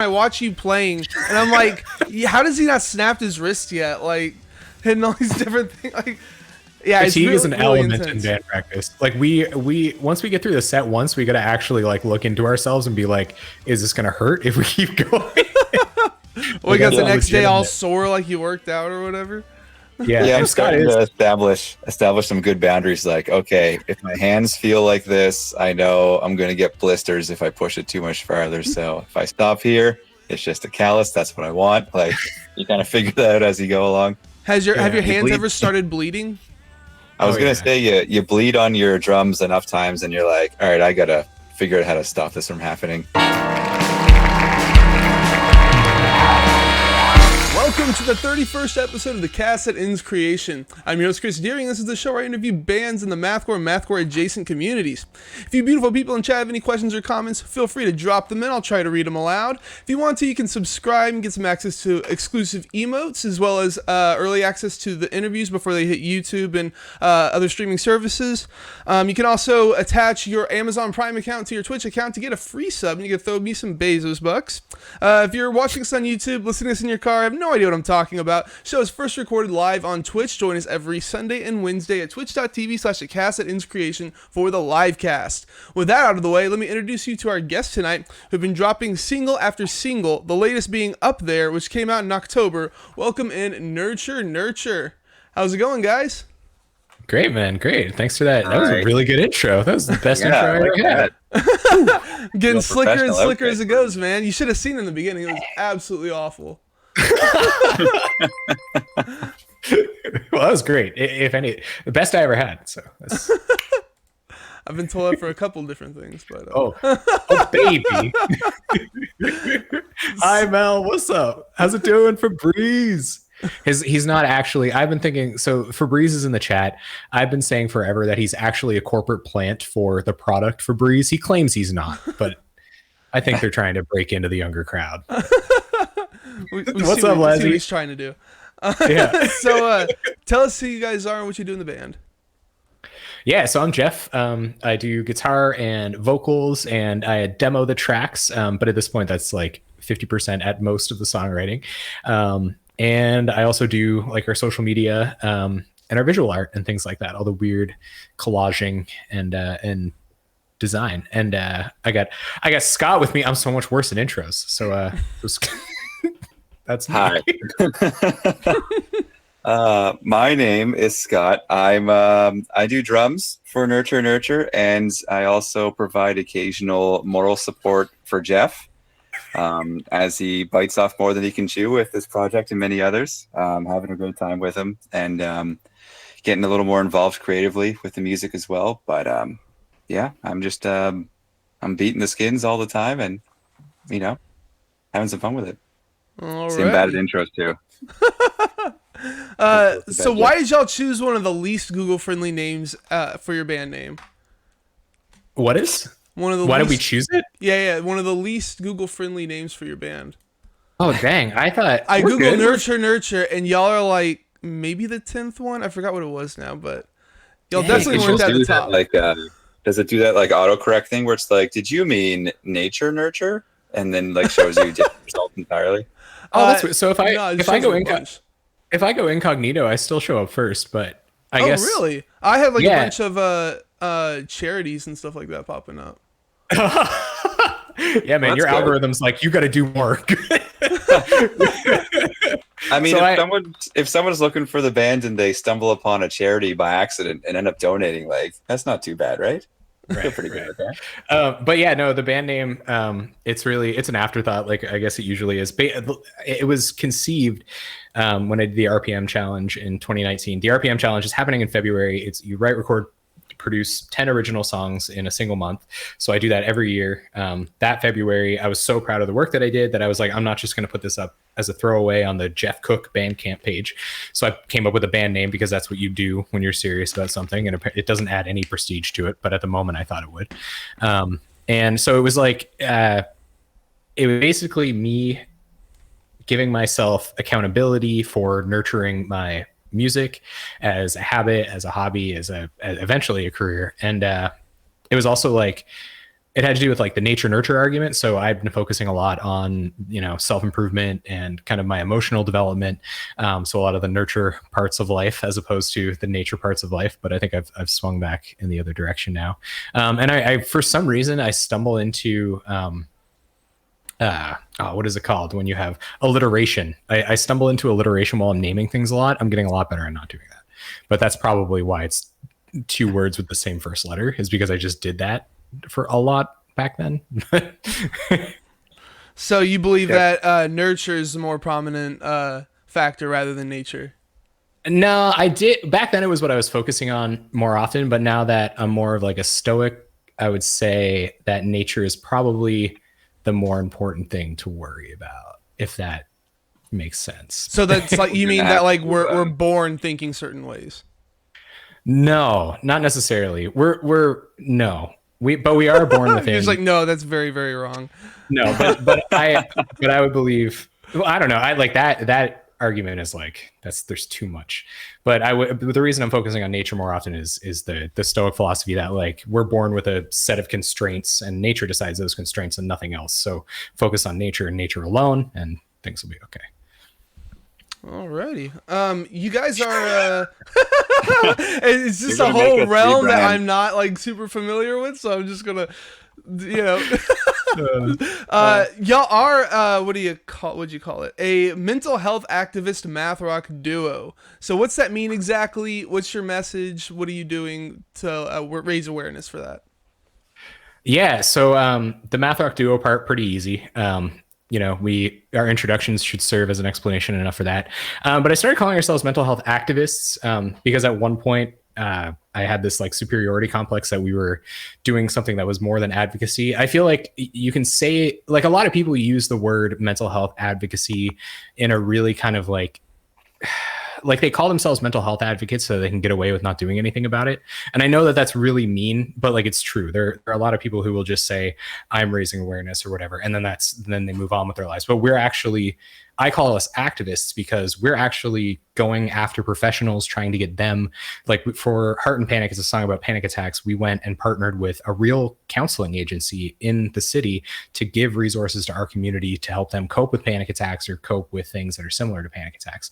I watch you playing, and I'm like, how does he not snapped his wrist yet? Like, hitting all these different things. Like, yeah, fatigue it's is an really element intense. in band practice. Like we once we get through the set once, we got to actually like look into ourselves and be like, is this gonna hurt if we keep going? We got the that's next day all legitimate. sore like you worked out or whatever. Yeah, Yeah, I'm and Scott starting is. to establish some good boundaries. Like, okay, if my hands feel like this, I know I'm going to get blisters if I push it too much farther. So if I stop here, it's just a callus. That's what I want. Like, you kind of figure that out as you go along. Have your hands bleed. ever started bleeding? I was Oh, gonna yeah. say you bleed on your drums enough times, and you're like, all right, I gotta figure out how to stop this from happening. Welcome to the 31st episode of the Cast That Ends Creation. I'm your host, Chris Deering. This is the show where I interview bands in the mathcore and mathcore adjacent communities. If you beautiful people in chat have any questions or comments, feel free to drop them in. I'll try to read them aloud. If you want to, you can subscribe and get some access to exclusive emotes, as well as early access to the interviews before they hit YouTube and other streaming services. You can also attach your Amazon Prime account to your Twitch account to get a free sub, and you can throw me some Bezos bucks. If you're watching us on YouTube, listening to us in your car, I have no idea what I'm talking about. Show is first recorded live on Twitch. Join us every Sunday and Wednesday at twitch.tv/thecastThatEndsCreation for the live cast. With that out of the way, let me introduce you to our guests tonight, who've been dropping single after single, the latest being Up There, which came out in October. Welcome in Nurture. How's it going, guys? Great, man. Great. Thanks for that. All That was a right. really good intro. That was the best intro I like ever had. that. Getting Real slicker and professional slicker outfit. as it goes, man. You should have seen it in the beginning. It was absolutely awful. Well, that was great. If any, the best I ever had. So that's, I've been told that for a couple different things, but oh baby. Hi Mel, what's up? How's it doing for Breeze? He's not actually. I've been thinking. So Febreze is in the chat. I've been saying forever that he's actually a corporate plant for the product Febreze. He claims he's not, but I think they're trying to break into the younger crowd. we What's see up, what Leslie? he's trying to do. Yeah. So tell us who you guys are and what you do in the band. Yeah, so I'm Jeff. I do guitar and vocals, and I demo the tracks. But at this point, that's like 50% at most of the songwriting. And I also do like our social media and our visual art and things like that. All the weird collaging and design. And I got Scott with me. I'm so much worse at intros. So that's me. Hi. My name is Scott. I do drums for Nurture, and I also provide occasional moral support for Jeff as he bites off more than he can chew with this project and many others. Having a great time with him and getting a little more involved creatively with the music as well. But yeah, I'm just I'm beating the skins all the time and having some fun with it. Same bad at intros too. So why did y'all choose one of the least Google friendly names for your band name? What is? One of the Why least, did we choose it? Yeah, one of the least Google friendly names for your band. Oh dang! I thought I we're googled good. Nurture, and y'all are like maybe the 10th one. I forgot what it was now, but y'all Dang, definitely it weren't Does at it the do that, top. like does it do that like autocorrect thing where it's like, did you mean nurture? And then like shows you different results entirely. Oh, that's weird. So if I no, it if I shows go a inco- bunch. if I go incognito, I still show up first. But I Oh, guess really? I had like Yeah. a bunch of charities and stuff like that popping up. yeah, man, Well, your that's good. algorithm's like you got to do more. I mean, So if someone's looking for the band and they stumble upon a charity by accident and end up donating, like that's not too bad, right? Feel pretty good with that. But yeah, no, the band name, it's an afterthought. Like I guess it usually is. It was conceived when I did the RPM challenge in 2019. The RPM challenge is happening in February. It's you write, record, produce 10 original songs in a single month. So I do that every year. That February, I was so proud of the work that I did that I was like, I'm not just going to put this up as a throwaway on the Jeff Cook Bandcamp page. So I came up with a band name because that's what you do when you're serious about something. And it doesn't add any prestige to it. But at the moment, I thought it would. And so it was like, it was basically me giving myself accountability for nurturing my music as a habit, as a hobby, eventually a career. And it was also like it had to do with like the nature nurture argument. So I've been focusing a lot on, self-improvement and kind of my emotional development. So a lot of the nurture parts of life as opposed to the nature parts of life. But I think I've swung back in the other direction now. And I for some reason, I stumble into, what is it called when you have alliteration? I stumble into alliteration while I'm naming things a lot. I'm getting a lot better at not doing that. But that's probably why it's 2 words with the same first letter, is because I just did that for a lot back then. So you believe that nurture is the more prominent factor rather than nature? No, I did back then. It was what I was focusing on more often, but now that I'm more of like a stoic, I would say that nature is probably the more important thing to worry about, if that makes sense. So that's like, you mean that like we're born thinking certain ways? No, not necessarily. But we are born within. It's like, no, that's very, very wrong. No, but I would believe. Well, I don't know. I like that argument is like there's too much. But the reason I'm focusing on nature more often is the Stoic philosophy that like we're born with a set of constraints and nature decides those constraints and nothing else. So focus on nature and nature alone, and things will be okay. Alrighty. You guys are it's just a whole realm that I'm not like super familiar with, so I'm just gonna y'all are what'd you call it? A mental health activist math rock duo. So what's that mean exactly? What's your message? What are you doing to raise awareness for that? Yeah, so the math rock duo part, pretty easy. Our introductions should serve as an explanation enough for that. But I started calling ourselves mental health activists because at one point I had this like superiority complex that we were doing something that was more than advocacy. I feel like you can say, like, a lot of people use the word mental health advocacy in a really kind of like they call themselves mental health advocates so they can get away with not doing anything about it. And I know that that's really mean, but like, it's true. There are a lot of people who will just say, I'm raising awareness or whatever. And then they move on with their lives. But I call us activists because we're actually going after professionals, trying to get them, like for Heart and Panic is a song about panic attacks. We went and partnered with a real counseling agency in the city to give resources to our community to help them cope with panic attacks or cope with things that are similar to panic attacks.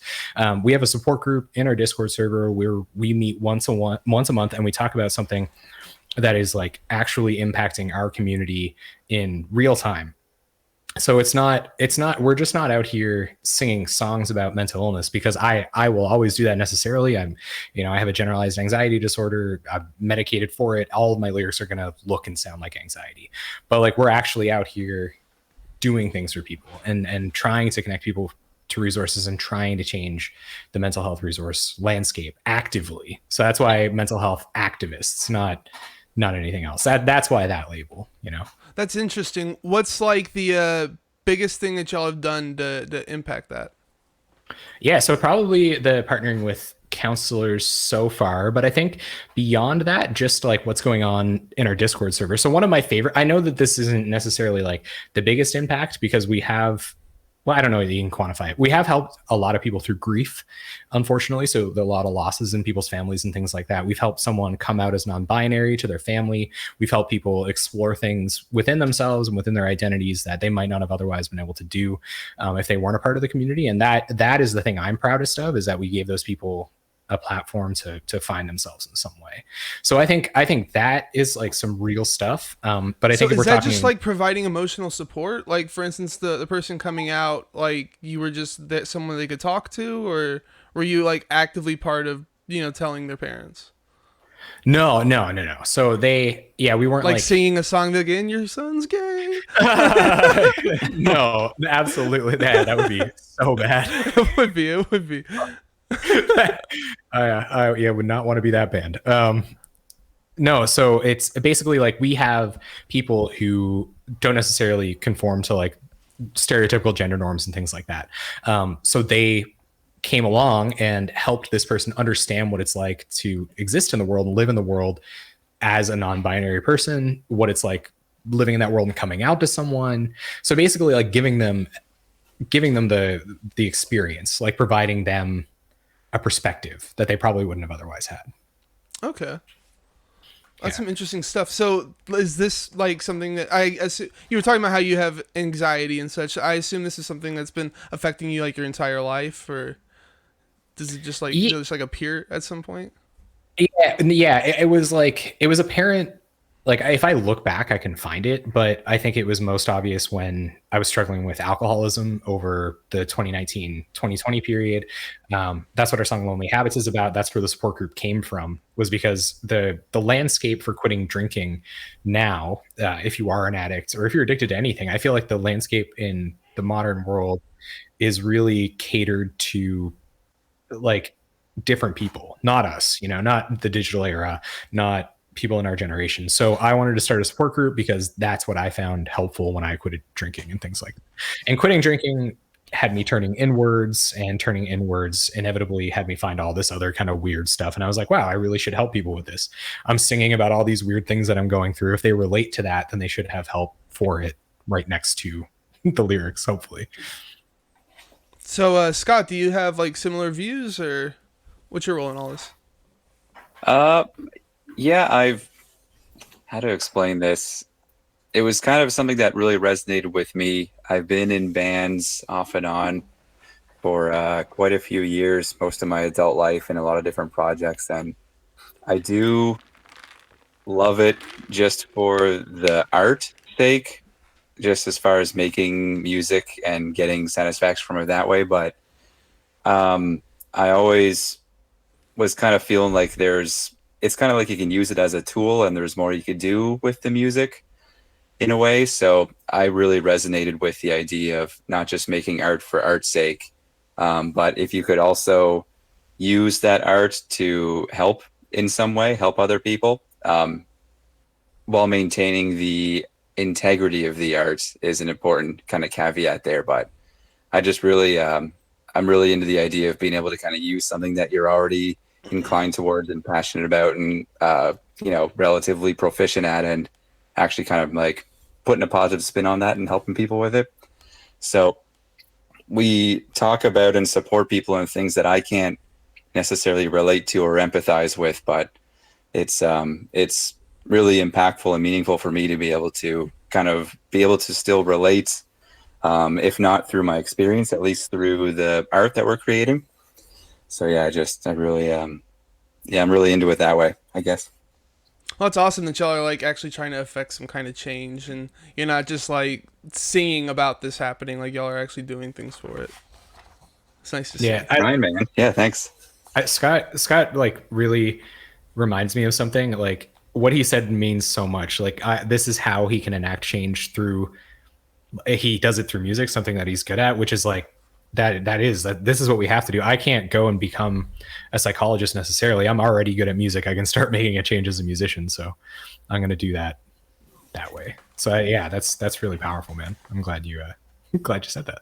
We have a support group in our Discord server where we meet once a month and we talk about something that is like actually impacting our community in real time. So we're just not out here singing songs about mental illness, because I will always do that necessarily. I have a generalized anxiety disorder. I'm medicated for it. All of my lyrics are going to look and sound like anxiety, but like, we're actually out here doing things for people and trying to connect people to resources and trying to change the mental health resource landscape actively. So that's why mental health activists, not anything else. That's why that label, That's interesting. What's like the biggest thing that y'all have done to impact that? Yeah, so probably the partnering with counselors so far, but I think beyond that, just like what's going on in our Discord server. So one of my favorite, I know that this isn't necessarily like the biggest impact because we have, well, I don't know if you can quantify it. We have helped a lot of people through grief, unfortunately. So there are a lot of losses in people's families and things like that. We've helped someone come out as non-binary to their family. We've helped people explore things within themselves and within their identities that they might not have otherwise been able to do if they weren't a part of the community. And that is the thing I'm proudest of, is that we gave those people a platform to find themselves in some way. So I think that is like some real stuff. But I think is that just like providing emotional support? Like, for instance, the person coming out, like you were just someone they could talk to, or were you like actively part of, telling their parents? No. So we weren't like singing a song again, your son's gay. No, absolutely. That would be so bad. It would be. I would not want to be that band. No, so it's basically like we have people who don't necessarily conform to like stereotypical gender norms and things like that. So they came along and helped this person understand what it's like to exist in the world and live in the world as a non-binary person, what it's like living in that world and coming out to someone. So basically like giving them the experience, like providing them a perspective that they probably wouldn't have otherwise had. Okay. That's some interesting stuff. So is this like something that you were talking about how you have anxiety and such. I assume this is something that's been affecting you like your entire life, or does it just like just like appear at some point? Yeah, it was apparent. Like if I look back, I can find it, but I think it was most obvious when I was struggling with alcoholism over the 2019-2020 period. That's what our song "Lonely Habits" is about. That's where the support group came from. Was because the landscape for quitting drinking now, if you are an addict or if you're addicted to anything, I feel like the landscape in the modern world is really catered to like different people, not us, not the digital era, not people in our generation. So I wanted to start a support group because that's what I found helpful when I quitted drinking and things like that. And quitting drinking had me turning inwards, and turning inwards inevitably had me find all this other kind of weird stuff. And I was like, wow, I really should help people with this. I'm singing about all these weird things that I'm going through. If they relate to that, then they should have help for it right next to the lyrics, hopefully. So, Scott, do you have like similar views, or what's your role in all this? Yeah, how to explain this. It was kind of something that really resonated with me. I've been in bands off and on for quite a few years, most of my adult life, in a lot of different projects, and I do love it just for the art sake, just as far as making music and getting satisfaction from it that way. But I always was kind of feeling like it's kind of like you can use it as a tool and there's more you could do with the music in a way. So I really resonated with the idea of not just making art for art's sake, but if you could also use that art to help in some way, help other people, while maintaining the integrity of the art is an important kind of caveat there. But I just really, I'm really into the idea of being able to kind of use something that you're already inclined towards and passionate about and, relatively proficient at, and actually kind of like putting a positive spin on that and helping people with it. So we talk about and support people in things that I can't necessarily relate to or empathize with, but it's really impactful and meaningful for me to be able to still relate, if not through my experience, at least through the art that we're creating. So yeah, I'm really into it that way, I guess. Well, it's awesome that y'all are like actually trying to affect some kind of change, and you're not just like singing about this happening. Like y'all are actually doing things for it. It's nice to see. Yeah, Ryan, man. Yeah, thanks. Scott like really reminds me of something. Like what he said means so much. Like this is how he can enact change through. He does it through music, something that he's good at, which is like this is what we have to do. I can't go and become a psychologist necessarily. I'm already good at music. I can start making a change as a musician. So I'm going to do that way. So that's really powerful, man. I'm glad you said that.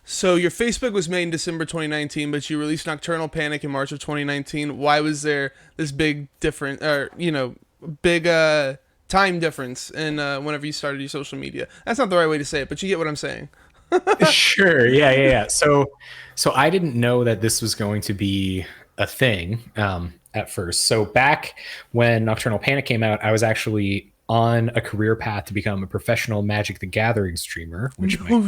So your Facebook was made in December 2019, but you released Nocturnal Panic in March of 2019. Why was there this big difference, or big time difference in whenever you started your social media? That's not the right way to say it, but you get what I'm saying. Sure. Yeah. So I didn't know that this was going to be a thing at first. So back when Nocturnal Panic came out, I was actually on a career path to become a professional Magic the Gathering streamer.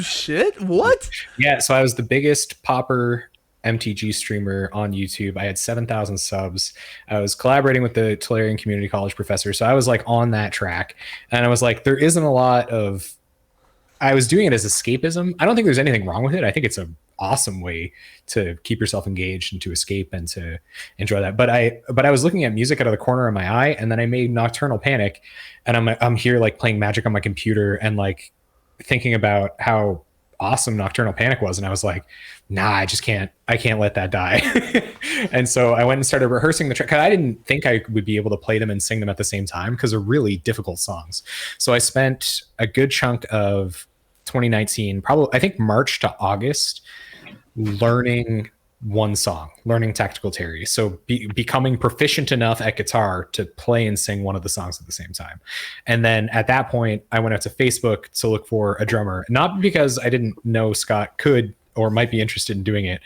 Shit? What? Yeah. So I was the biggest Pauper MTG streamer on YouTube. I had 7,000 subs. I was collaborating with the Tolarian Community College professor. So I was like on that track, and I was like, there isn't a lot of. I was doing it as escapism. I don't think there's anything wrong with it. I think it's an awesome way to keep yourself engaged and to escape and to enjoy that. But I was looking at music out of the corner of my eye, and then I made Nocturnal Panic, and I'm here like playing Magic on my computer and like thinking about how awesome Nocturnal Panic was, and I was like, nah, I can't let that die. And so I went and started rehearsing the track, because I didn't think I would be able to play them and sing them at the same time, because they're really difficult songs. So I spent a good chunk of 2019, probably I think March to August, learning one song, learning Tactical Terry. So becoming proficient enough at guitar to play and sing one of the songs at the same time. And then at that point, I went out to Facebook to look for a drummer, not because I didn't know Scott could or might be interested in doing it.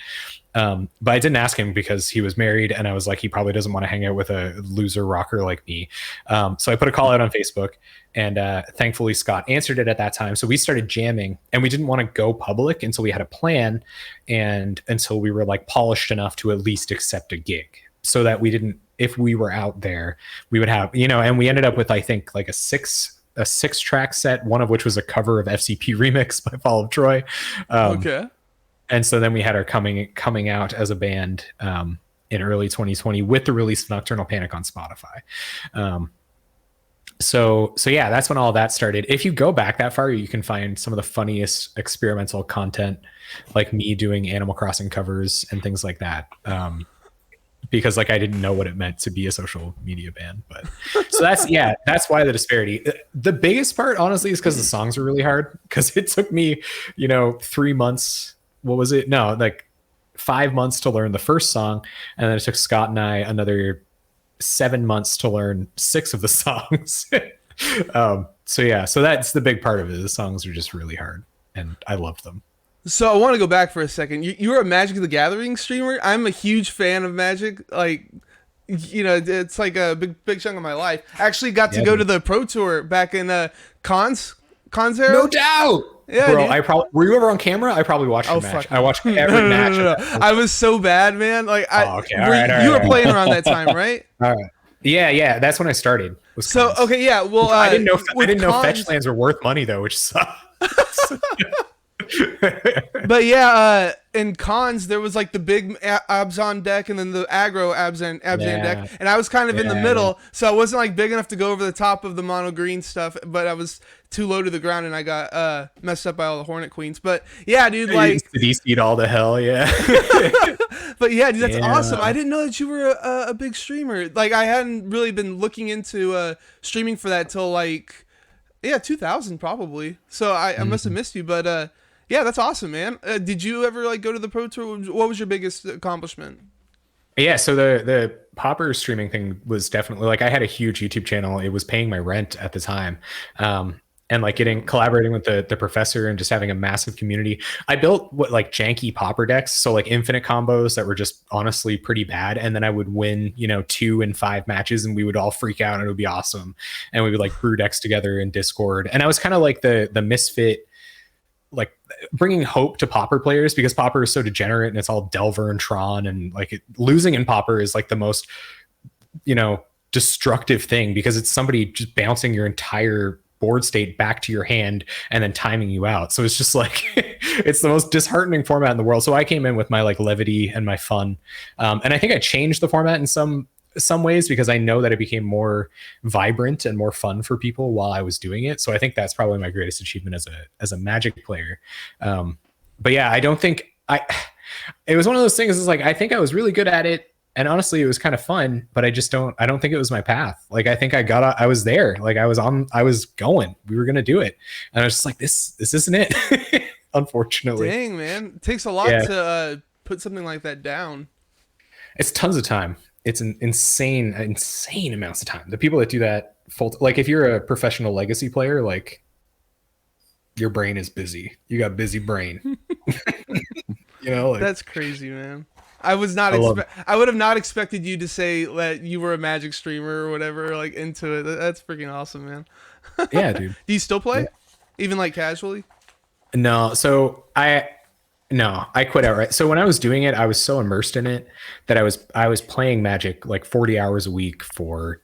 But I didn't ask him because he was married, and I was like, he probably doesn't want to hang out with a loser rocker like me. So I put a call out on Facebook, and thankfully Scott answered it at that time. So we started jamming, and we didn't want to go public until we had a plan, and until we were like polished enough to at least accept a gig, so that we didn't, if we were out there, we would have, and we ended up with, I think, like a six track set, one of which was a cover of FCP Remix by Fall of Troy. Okay. And so then we had our coming out as a band in early 2020 with the release of Nocturnal Panic on Spotify. So yeah, that's when all that started. If you go back that far, you can find some of the funniest experimental content, like me doing Animal Crossing covers and things like that. Because like I didn't know what it meant to be a social media band, but so that's why the disparity. The biggest part, honestly, is because the songs are really hard. Because it took me, 3 months. What was it? No, like 5 months to learn the first song, and then it took Scott and I another 7 months to learn 6 of the songs. So that's the big part of it. The songs are just really hard, and I love them. So I want to go back for a second. You were a Magic the Gathering streamer. I'm a huge fan of Magic. Like, it's like a big chunk of my life. I actually got to go to the Pro Tour back in cons era. No doubt. Yeah, bro. Were you ever on camera? I probably watched your match. I watched every match. No. I was so bad, man. Like, okay. You were playing around that time, right? All right. Yeah. That's when I started. So cons. Okay, yeah. Well, I didn't know fetch lands were worth money though, which sucks. But yeah, in cons there was like the big Abzan deck and then the aggro Abzan deck, and I was kind of in the middle, so I wasn't like big enough to go over the top of the mono green stuff, but I was too low to the ground and I got messed up by all the Hornet Queens. But yeah, dude, like DC'd all the hell, yeah. But yeah, dude, that's awesome. I didn't know that you were a big streamer. Like I hadn't really been looking into streaming for that till like 2000 probably. So I must have missed you, but yeah, that's awesome, man. Did you ever like go to the Pro Tour? What was your biggest accomplishment? Yeah, so the Popper streaming thing was definitely like, I had a huge YouTube channel. It was paying my rent at the time. And like collaborating with the professor and just having a massive community. I built janky Popper decks. So like infinite combos that were just honestly pretty bad. And then I would win, 2 and 5 matches and we would all freak out and it would be awesome. And we would like brew decks together in Discord. And I was kind of like the misfit, like bringing hope to Popper players, because Popper is so degenerate and it's all Delver and Tron, and like losing in Popper is like the most, destructive thing, because it's somebody just bouncing your entire board state back to your hand and then timing you out. So it's just like, it's the most disheartening format in the world. So I came in with my like levity and my fun. And I think I changed the format in some ways, because I know that it became more vibrant and more fun for people while I was doing it. So I think that's probably my greatest achievement as a Magic player. But yeah, I don't think it was one of those things. Is like, I think I was really good at it, and honestly, it was kind of fun, but I don't think it was my path. Like, I think I was there. Like I was going, we were going to do it. And I was just like, this isn't it. Unfortunately. Dang, man. It takes a lot to put something like that down. It's tons of time. It's an insane amounts of time. The people that do that like if you're a professional legacy player, like your brain is busy. You got busy brain. Like, that's crazy, man. I would have not expected you to say that you were a Magic streamer or whatever, like into it. That's freaking awesome, man. Yeah, dude. Do you still play? Yeah. Even like casually? No. So I quit outright. So when I was doing it, I was so immersed in it that I was playing Magic like 40 hours a week for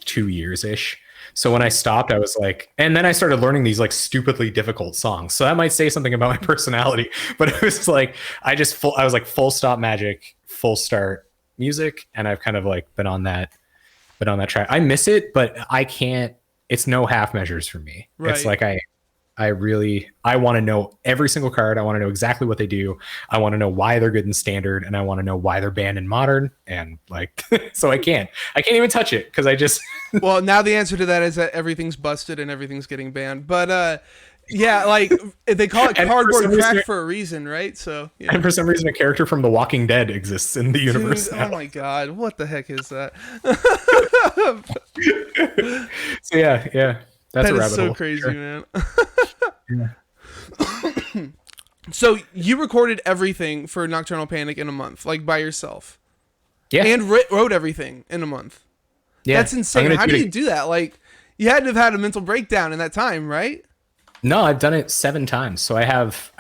2 years ish. So when I stopped, I was like, and then I started learning these like stupidly difficult songs. So that might say something about my personality, but it was like, I was like full stop Magic, full start music. And I've kind of like been on that track. I miss it, but I can't, it's no half measures for me. Right. It's like, I want to know every single card. I want to know exactly what they do. I want to know why they're good in standard, and I want to know why they're banned in modern. And like, so I can't even touch it, because I just. Well, now the answer to that is that everything's busted and everything's getting banned. But yeah, like they call it cardboard crack for a reason, right? So. Yeah. And for some reason, a character from The Walking Dead exists in the universe. Dude, oh my god, what the heck is that? So yeah. That's that a rabbit is so hole. crazy, Sure. man. Yeah. So you recorded everything for Nocturnal Panic in a month, like by yourself. Yeah. And wrote everything in a month. Yeah. That's insane. How do you do that? Like, you had to have had a mental breakdown in that time, right? No, I've done it 7 times. So I have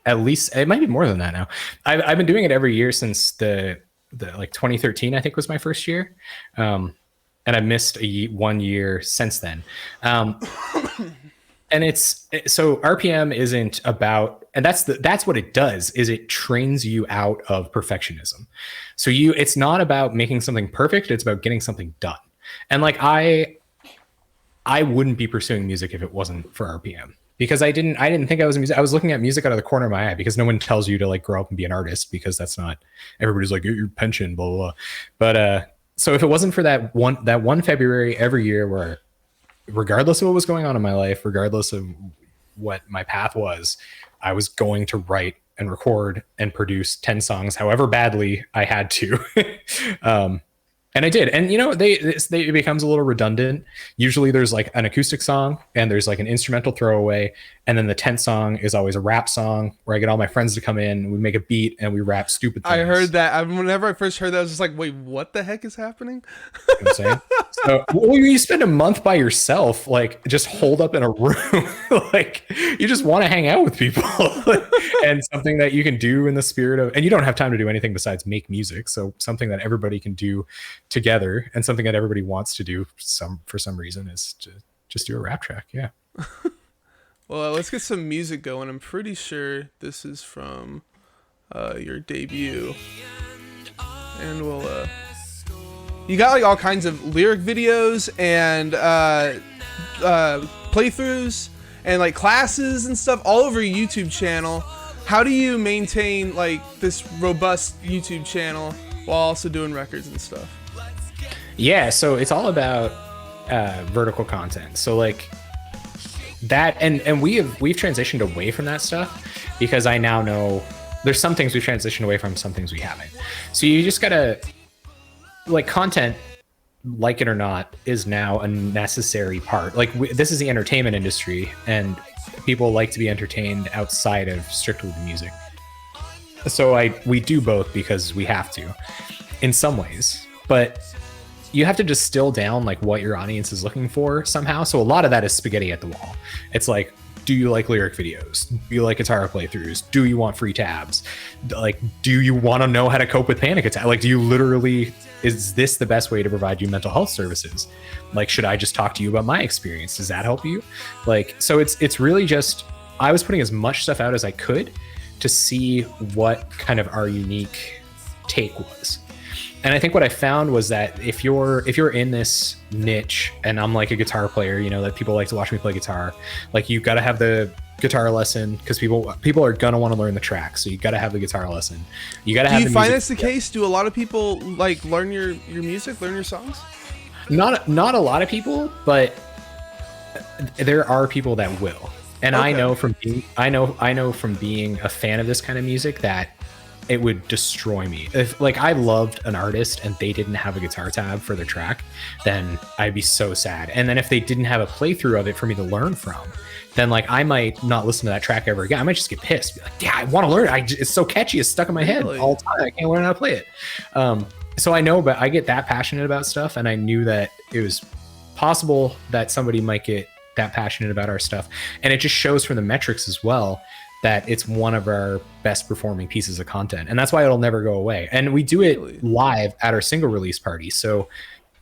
at least, it might be more than that now. I've been doing it every year since the like 2013, I think was my first year. And I missed 1 year since then. And so RPM isn't about, and that's what it does, is it trains you out of perfectionism. So it's not about making something perfect, it's about getting something done. And like I wouldn't be pursuing music if it wasn't for RPM, because I didn't think I was a music. I was looking at music out of the corner of my eye, because no one tells you to like grow up and be an artist, because that's not, everybody's like, get your pension, blah, blah, blah. But so if it wasn't for that one February every year where, regardless of what was going on in my life, regardless of what my path was, I was going to write and record and produce 10 songs, however badly I had to. And I did. And, you know, it becomes a little redundant. Usually there's like an acoustic song and there's like an instrumental throwaway. And then the 10th song is always a rap song where I get all my friends to come in, we make a beat and we rap stupid things. I heard that. Whenever I first heard that, I was just like, wait, what the heck is happening? You know what I'm saying? So you spend a month by yourself, like just holed up in a room, like you just want to hang out with people and something that you can do in the spirit of, and you don't have time to do anything besides make music. So something that everybody can do together and something that everybody wants to do for some reason is to just do a rap track. Yeah. Well, let's get some music going. I'm pretty sure this is from your debut, and we'll you got like all kinds of lyric videos and playthroughs and like classes and stuff all over your YouTube channel. How do you maintain like this robust YouTube channel while also doing records and stuff? Yeah, so it's all about vertical content. So like that, and we've transitioned away from that stuff, because I now know there's some things we've transitioned away from, some things we haven't. So you just gotta, like, content, like it or not, is now a necessary part. Like this is the entertainment industry, and people like to be entertained outside of strictly the music. So we do both because we have to, in some ways, but you have to distill down like what your audience is looking for somehow. So a lot of that is spaghetti at the wall. It's like, do you like lyric videos? Do you like guitar playthroughs? Do you want free tabs? Like, do you want to know how to cope with panic attack? Like, do you literally, is this the best way to provide you mental health services? Like, should I just talk to you about my experience? Does that help you? Like, so it's really just, I was putting as much stuff out as I could to see what kind of our unique take was. And I think what I found was that if you're in this niche, and I'm like a guitar player, you know, that people like to watch me play guitar, like you've got to have the guitar lesson, because people are gonna want to learn the track, so you got to have the guitar lesson. You got to have. Do you find that's the case? Do a lot of people like learn your music, learn your songs? Not a lot of people, but there are people that will. And okay. I know from being a fan of this kind of music that it would destroy me. If like I loved an artist and they didn't have a guitar tab for their track, then I'd be so sad. And then if they didn't have a playthrough of it for me to learn from, then like I might not listen to that track ever again. I might just get pissed. Be like, yeah, I want to learn it. It's so catchy. It's stuck in my head all the time. I can't learn how to play it. So I know, but I get that passionate about stuff, and I knew that it was possible that somebody might get that passionate about our stuff. And it just shows from the metrics as well that it's one of our best performing pieces of content. And that's why it'll never go away. And we do it live at our single release party. So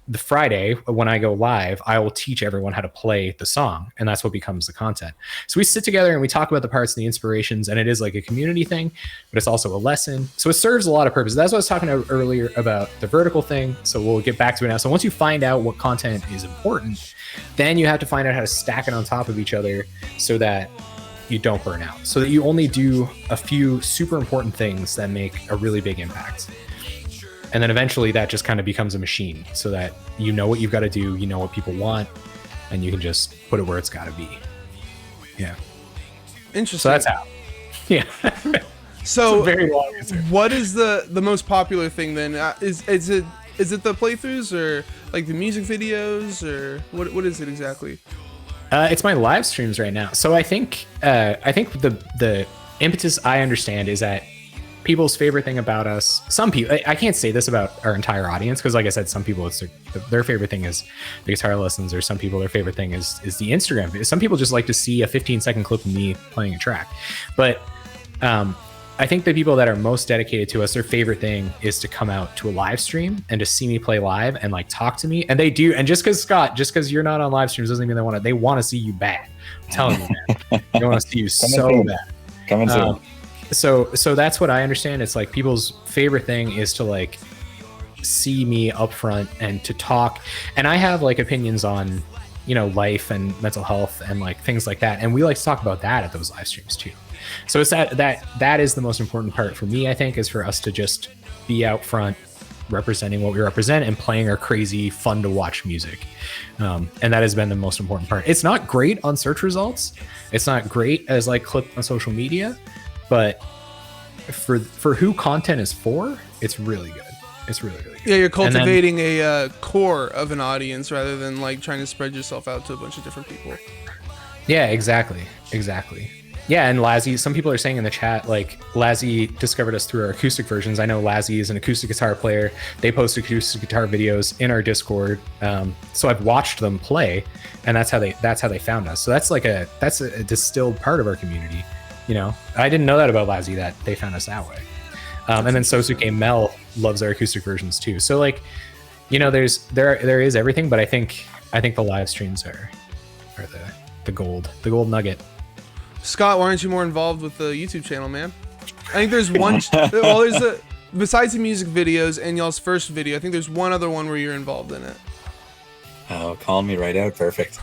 the Friday when I go live, I will teach everyone how to play the song, and that's what becomes the content. So we sit together and we talk about the parts and the inspirations, and it is like a community thing, but it's also a lesson. So it serves a lot of purposes. That's what I was talking about earlier about the vertical thing. So we'll get back to it now. So once you find out what content is important, then you have to find out how to stack it on top of each other so that you don't burn out, so that you only do a few super important things that make a really big impact. And then eventually that just kind of becomes a machine, so that you know what you've got to do, you know what people want, and you can just put it where it's got to be. Yeah. Interesting. So that's how. Yeah. So very long answer. What is the most popular thing then? Is it the playthroughs, or like the music videos, or what is it exactly? It's my live streams right now. So I think the impetus I understand is that people's favorite thing about us, some people, I can't say this about our entire audience, because like I said, some people it's their favorite thing is the guitar lessons, or some people their favorite thing is the Instagram video. Some people just like to see a 15-second clip of me playing a track. But I think the people that are most dedicated to us, their favorite thing is to come out to a live stream and to see me play live and like talk to me. And they do. And just because Scott, just because you're not on live streams doesn't mean they want to see you bad. I'm telling you, man, they want to see you so bad. Coming soon. So that's what I understand. It's like people's favorite thing is to like see me up front and to talk. And I have like opinions on, you know, life and mental health and like things like that. And we like to talk about that at those live streams too. So it's that is the most important part for me, I think, is for us to just be out front representing what we represent and playing our crazy fun to watch music. And that has been the most important part. It's not great on search results. It's not great as like clipped on social media, but for who content is for, it's really good. It's really, really good. Yeah, you're cultivating a core of an audience rather than like trying to spread yourself out to a bunch of different people. Yeah, exactly. Yeah, and Lazzy, some people are saying in the chat, like, Lazzy discovered us through our acoustic versions. I know Lazzy is an acoustic guitar player. They post acoustic guitar videos in our Discord. So I've watched them play, and that's how they found us. So that's a distilled part of our community. You know, I didn't know that about Lazzy, that they found us that way. And then Sosuke Mel loves our acoustic versions too. So like, you know, there is everything, but I think the live streams are the gold nugget. Scott, why aren't you more involved with the YouTube channel, man? I think there's one. Well, there's besides the music videos and y'all's first video, I think there's one other one where you're involved in it. Oh, calling me right out. Perfect.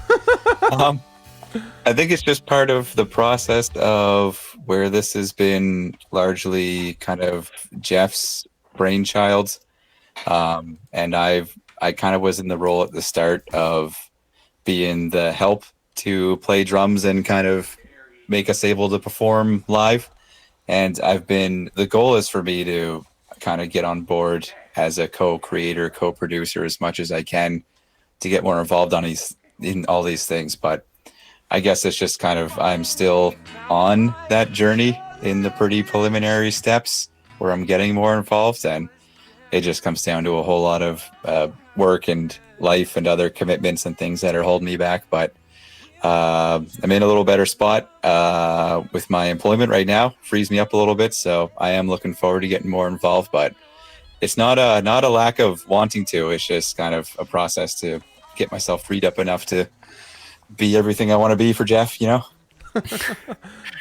I think it's just part of the process of where this has been largely kind of Jeff's brainchild. And I kind of was in the role at the start of being the help to play drums and kind of make us able to perform live. And the goal is for me to kind of get on board as a co-creator, co-producer as much as I can to get more involved in all these things. But I guess it's just kind of, I'm still on that journey in the pretty preliminary steps where I'm getting more involved, and it just comes down to a whole lot of work and life and other commitments and things that are holding me back. But I'm in a little better spot with my employment right now. Frees me up a little bit, so I am looking forward to getting more involved. But it's not a lack of wanting to. It's just kind of a process to get myself freed up enough to be everything I want to be for Jeff, you know?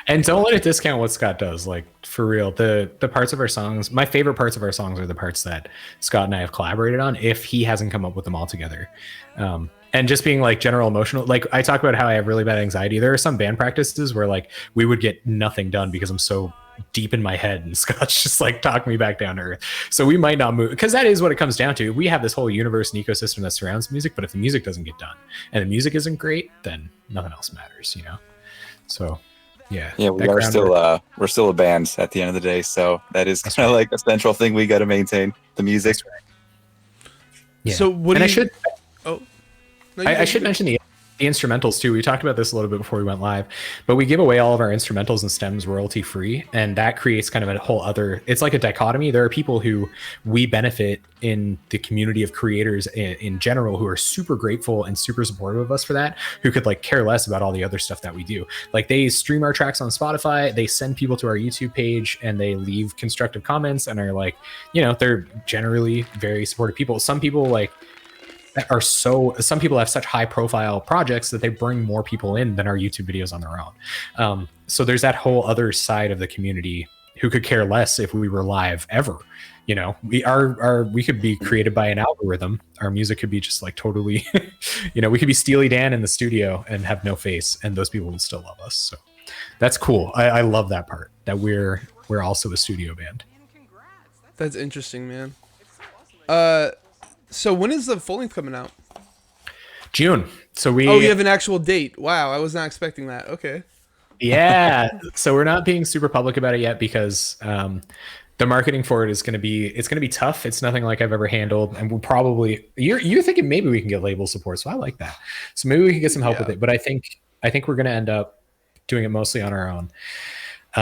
And don't let it discount what Scott does. Like, for real, the parts of our songs, my favorite parts of our songs are the parts that Scott and I have collaborated on, if he hasn't come up with them all together. And just being like general emotional, like I talk about how I have really bad anxiety. There are some band practices where like we would get nothing done because I'm so deep in my head, and Scott's just like talking me back down to earth. So we might not move, because that is what it comes down to. We have this whole universe and ecosystem that surrounds music, but if the music doesn't get done and the music isn't great, then nothing else matters, you know? So yeah, we're still a band at the end of the day, so that is kind of like a central thing we got to maintain, the music. Right. Yeah. So what I should mention the instrumentals too. We talked about this a little bit before we went live, but we give away all of our instrumentals and stems royalty free, and that creates kind of a whole other, it's like a dichotomy. There are people who we benefit in the community of creators in general who are super grateful and super supportive of us for that, who could like care less about all the other stuff that we do. Like, they stream our tracks on Spotify, they send people to our YouTube page, and they leave constructive comments and are like, you know, they're generally very supportive people. Some people some people have such high profile projects that they bring more people in than our YouTube videos on their own. So there's that whole other side of the community who could care less if we were live ever. You know, we could be created by an algorithm. Our music could be just like totally, you know, we could be Steely Dan in the studio and have no face, and those people would still love us. So that's cool. I love that part, that we're also a studio band. That's interesting, man. So when is the full length coming out? June. So you have an actual date. Wow, I was not expecting that. Okay. Yeah. So we're not being super public about it yet because the marketing for it is going to be tough. It's nothing like I've ever handled, and we'll probably you're thinking maybe we can get label support. So I like that. So maybe we can get some help with it. But I think we're going to end up doing it mostly on our own.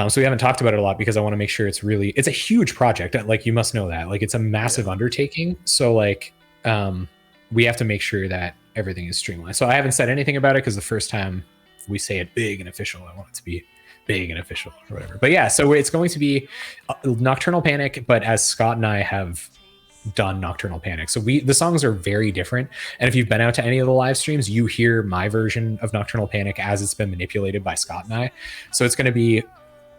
So we haven't talked about it a lot because I want to make sure it's a huge project. Like, you must know that, like, it's a massive undertaking. So like, we have to make sure that everything is streamlined. So I haven't said anything about it because the first time we say it big and official, I want it to be big and official or whatever. But yeah, so it's going to be Nocturnal Panic, but as Scott and I have done Nocturnal Panic. So the songs are very different. And if you've been out to any of the live streams, you hear my version of Nocturnal Panic as it's been manipulated by Scott and I. So it's going to be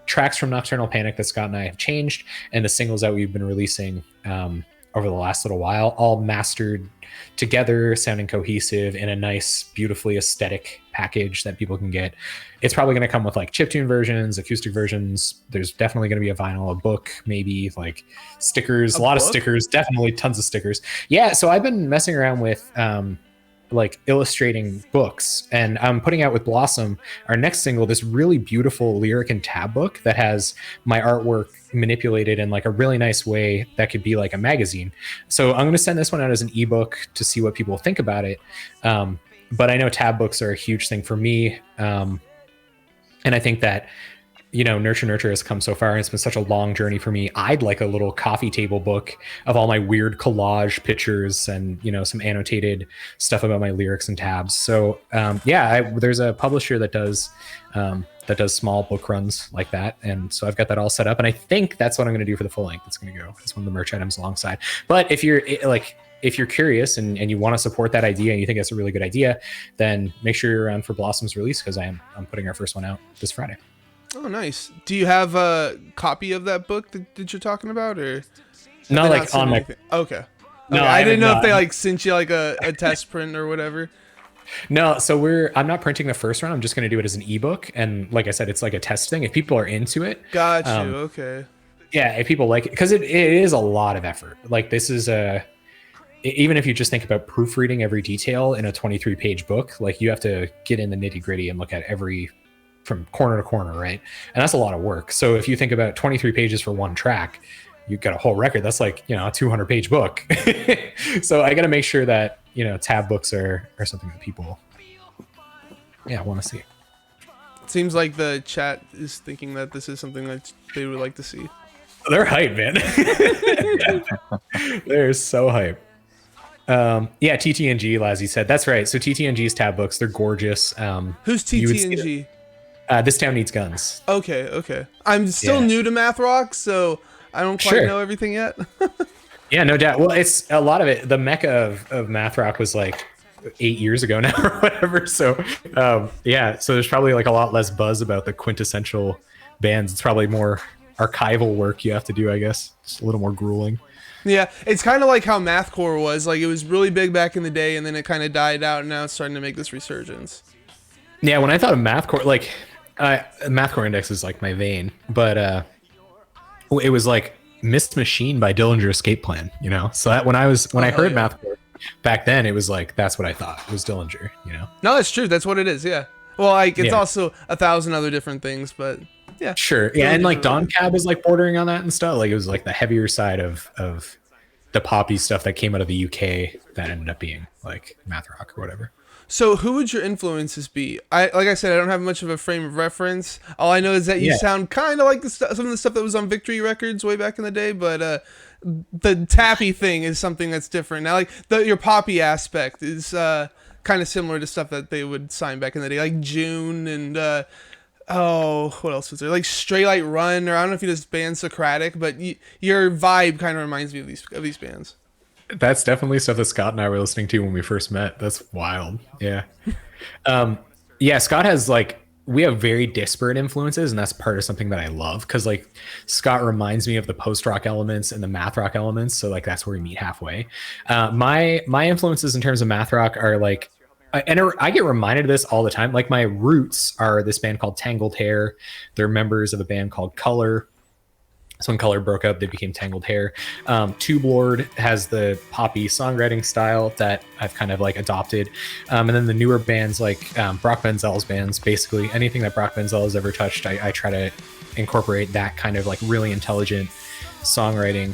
tracks from Nocturnal Panic that Scott and I have changed, and the singles that we've been releasing over the last little while, all mastered together, sounding cohesive in a nice, beautifully aesthetic package that people can get. It's probably going to come with like chiptune versions, acoustic versions. There's definitely going to be a vinyl, a book, maybe like stickers, a lot of stickers, definitely tons of stickers. Yeah. So I've been messing around with like illustrating books, and I'm putting out with Blossom, our next single, this really beautiful lyric and tab book that has my artwork manipulated in like a really nice way that could be like a magazine. So I'm going to send this one out as an ebook to see what people think about it. But I know tab books are a huge thing for me. And I think that, you know, Nurture has come so far, and it's been such a long journey for me. I'd like a little coffee table book of all my weird collage pictures and, you know, some annotated stuff about my lyrics and tabs. So there's a publisher that does small book runs like that, and so I've got that all set up, and I think that's what I'm going to do for the full length. It's going to go as one of the merch items alongside. But if you're curious and you want to support that idea and you think it's a really good idea, then make sure you're around for Blossom's release, because I'm putting our first one out this Friday. Oh, nice. Do you have a copy of that book that you're talking about, or not like on my? Okay. No, I didn't know if they like sent you like a test print or whatever. No, so I'm not printing the first one. I'm just going to do it as an ebook, and like I said, it's like a test thing. If people are into it, got you. Okay. Yeah, if people like it, because it is a lot of effort. Like, this is even if you just think about proofreading every detail in a 23-page book, like, you have to get in the nitty gritty and look at every from corner to corner, right? And that's a lot of work. So if you think about 23 pages for one track, you've got a whole record. That's like, you know, a 200-page book. So I got to make sure that, you know, tab books are something that people, want to see. It seems like the chat is thinking that this is something that they would like to see. They're hype, man. They're so hype. TTNG, Lazzy said. That's right. So TTNG's tab books, they're gorgeous. Who's TTNG? This Town Needs Guns. Okay. I'm still new to math rock, so I don't quite know everything yet. Yeah, no doubt. Well, it's a lot of it. The mecca of math rock was like 8 years ago now or whatever. So so there's probably like a lot less buzz about the quintessential bands. It's probably more archival work you have to do, I guess. It's a little more grueling. Yeah, it's kind of like how mathcore was. Like, it was really big back in the day, and then it kind of died out, and now it's starting to make this resurgence. Yeah, when I thought of mathcore, like, Mathcore Index is like my vein, but it was like Mist Machine by Dillinger Escape Plan, you know? So that when I heard mathcore back then, it was like, that's what I thought. It was Dillinger, you know? No, that's true. That's what it is, yeah. Well, like, it's also 1,000 other different things, but yeah. Sure. Yeah, and like Dawn Cab is like bordering on that and stuff. Like, it was like the heavier side of the poppy stuff that came out of the UK that ended up being like math rock or whatever. So who would your influences be? Like I said, I don't have much of a frame of reference. All I know is that you sound kind of like some of the stuff that was on Victory Records way back in the day, but the tappy thing is something that's different. Now, like your poppy aspect is kind of similar to stuff that they would sign back in the day, like June and what else was there? Like Stray Light Run, or I don't know if you just band Socratic, but your vibe kind of reminds me of these bands. That's definitely stuff that Scott and I were listening to when we first met. That's wild. Yeah. Scott has we have very disparate influences, and that's part of something that I love, because like Scott reminds me of the post-rock elements and the math rock elements. So like that's where we meet halfway. My influences in terms of math rock are like, and I get reminded of this all the time. Like, my roots are this band called Tangled Hair. They're members of a band called Color. So when Color broke up, they became Tangled Hair. Tube Lord has the poppy songwriting style that I've kind of like adopted. And then the newer bands like Brock Benzel's bands, basically anything that Brock Benzel has ever touched, I try to incorporate that kind of like really intelligent songwriting.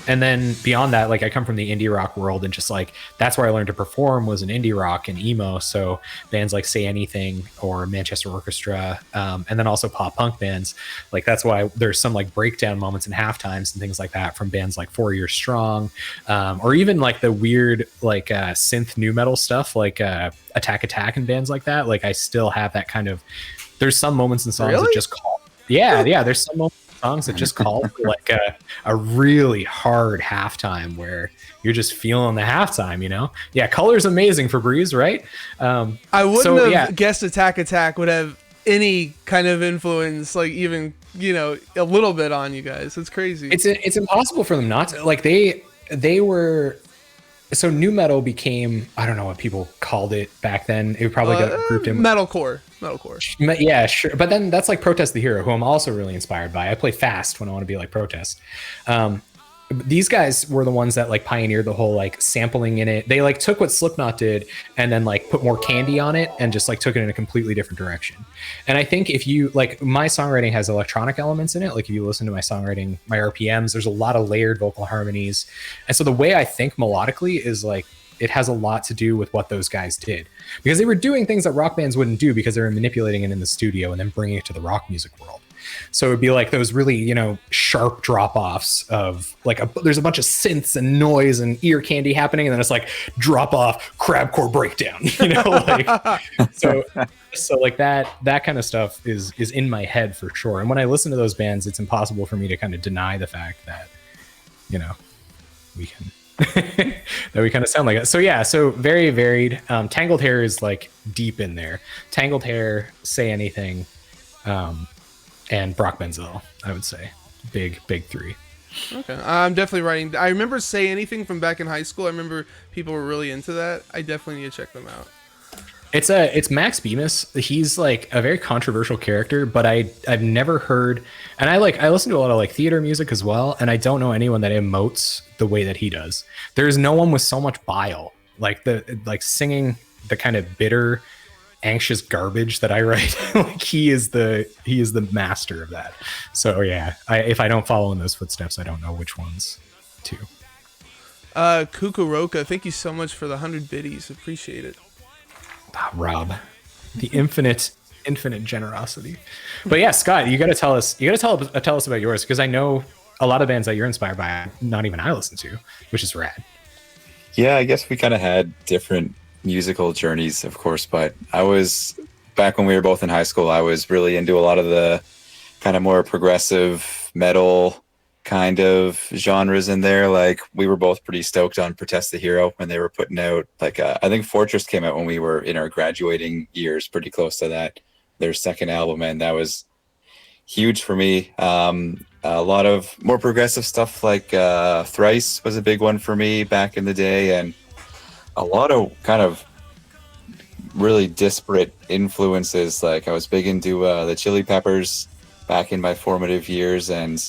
And then beyond that, like I come from the indie rock world, and just like that's where I learned to perform was in indie rock and emo. So bands like Say Anything or Manchester Orchestra, and then also pop punk bands. Like that's why there's some like breakdown moments and half times and things like that from bands like 4 Year Strong, or even like the weird like synth new metal stuff like Attack Attack and bands like that. Like I still have that kind of. There's some moments in songs that just call. Yeah. There's some moments songs that just call for like a really hard halftime where you're just feeling the halftime, you know? Yeah, Color's amazing for Breeze, right? I wouldn't have guessed Attack Attack would have any kind of influence, like even, you know, a little bit on you guys. It's crazy. It's impossible for them not to. Like they were. So new metal became, I don't know what people called it back then. It probably got grouped in metalcore. Yeah, sure. But then that's like Protest the Hero, who I'm also really inspired by. I play fast when I want to be like Protest. These guys were the ones that like pioneered the whole like sampling in it. They like took what Slipknot did and then like put more candy on it and just like took it in a completely different direction. And I think if you like, my songwriting has electronic elements in it. Like if you listen to my songwriting, my RPMs, there's a lot of layered vocal harmonies. And so the way I think melodically is like, it has a lot to do with what those guys did, because they were doing things that rock bands wouldn't do because they were manipulating it in the studio and then bringing it to the rock music world. So it'd be like those really, you know, sharp drop-offs of like there's a bunch of synths and noise and ear candy happening, and then it's like drop off crabcore breakdown, you know, like so like that kind of stuff is in my head for sure. And when I listen to those bands, it's impossible for me to kind of deny the fact that, you know, we can that we kind of sound like it. So yeah, so very varied. Tangled Hair is like deep in there. Tangled Hair, Say Anything, and Brock Benzel, I would say. Big three. Okay. I'm definitely writing. I remember Say Anything from back in high school. I remember people were really into that. I definitely need to check them out. It's Max Bemis. He's like a very controversial character, but I've never heard, and I listen to a lot of like theater music as well, and I don't know anyone that emotes the way that he does. There's no one with so much bile, like singing the kind of bitter, anxious garbage that I write. Like he is the master of that. So yeah, if I don't follow in those footsteps, I don't know which ones to. Kukuroka, thank you so much for the 100 biddies. Appreciate it. Rob, the infinite generosity. But yeah, Scott, you got to tell us about yours, because I know a lot of bands that you're inspired by, not even I listen to, which is rad. Yeah, I guess we kind of had different musical journeys, of course, but I was, back when we were both in high school, I was really into a lot of the kind of more progressive metal kind of genres in there. Like we were both pretty stoked on Protest the Hero when they were putting out like I think Fortress came out when we were in our graduating years, pretty close to that, their second album, and that was huge for me. A lot of more progressive stuff like Thrice was a big one for me back in the day, and a lot of kind of really disparate influences. Like I was big into the Chili Peppers back in my formative years, and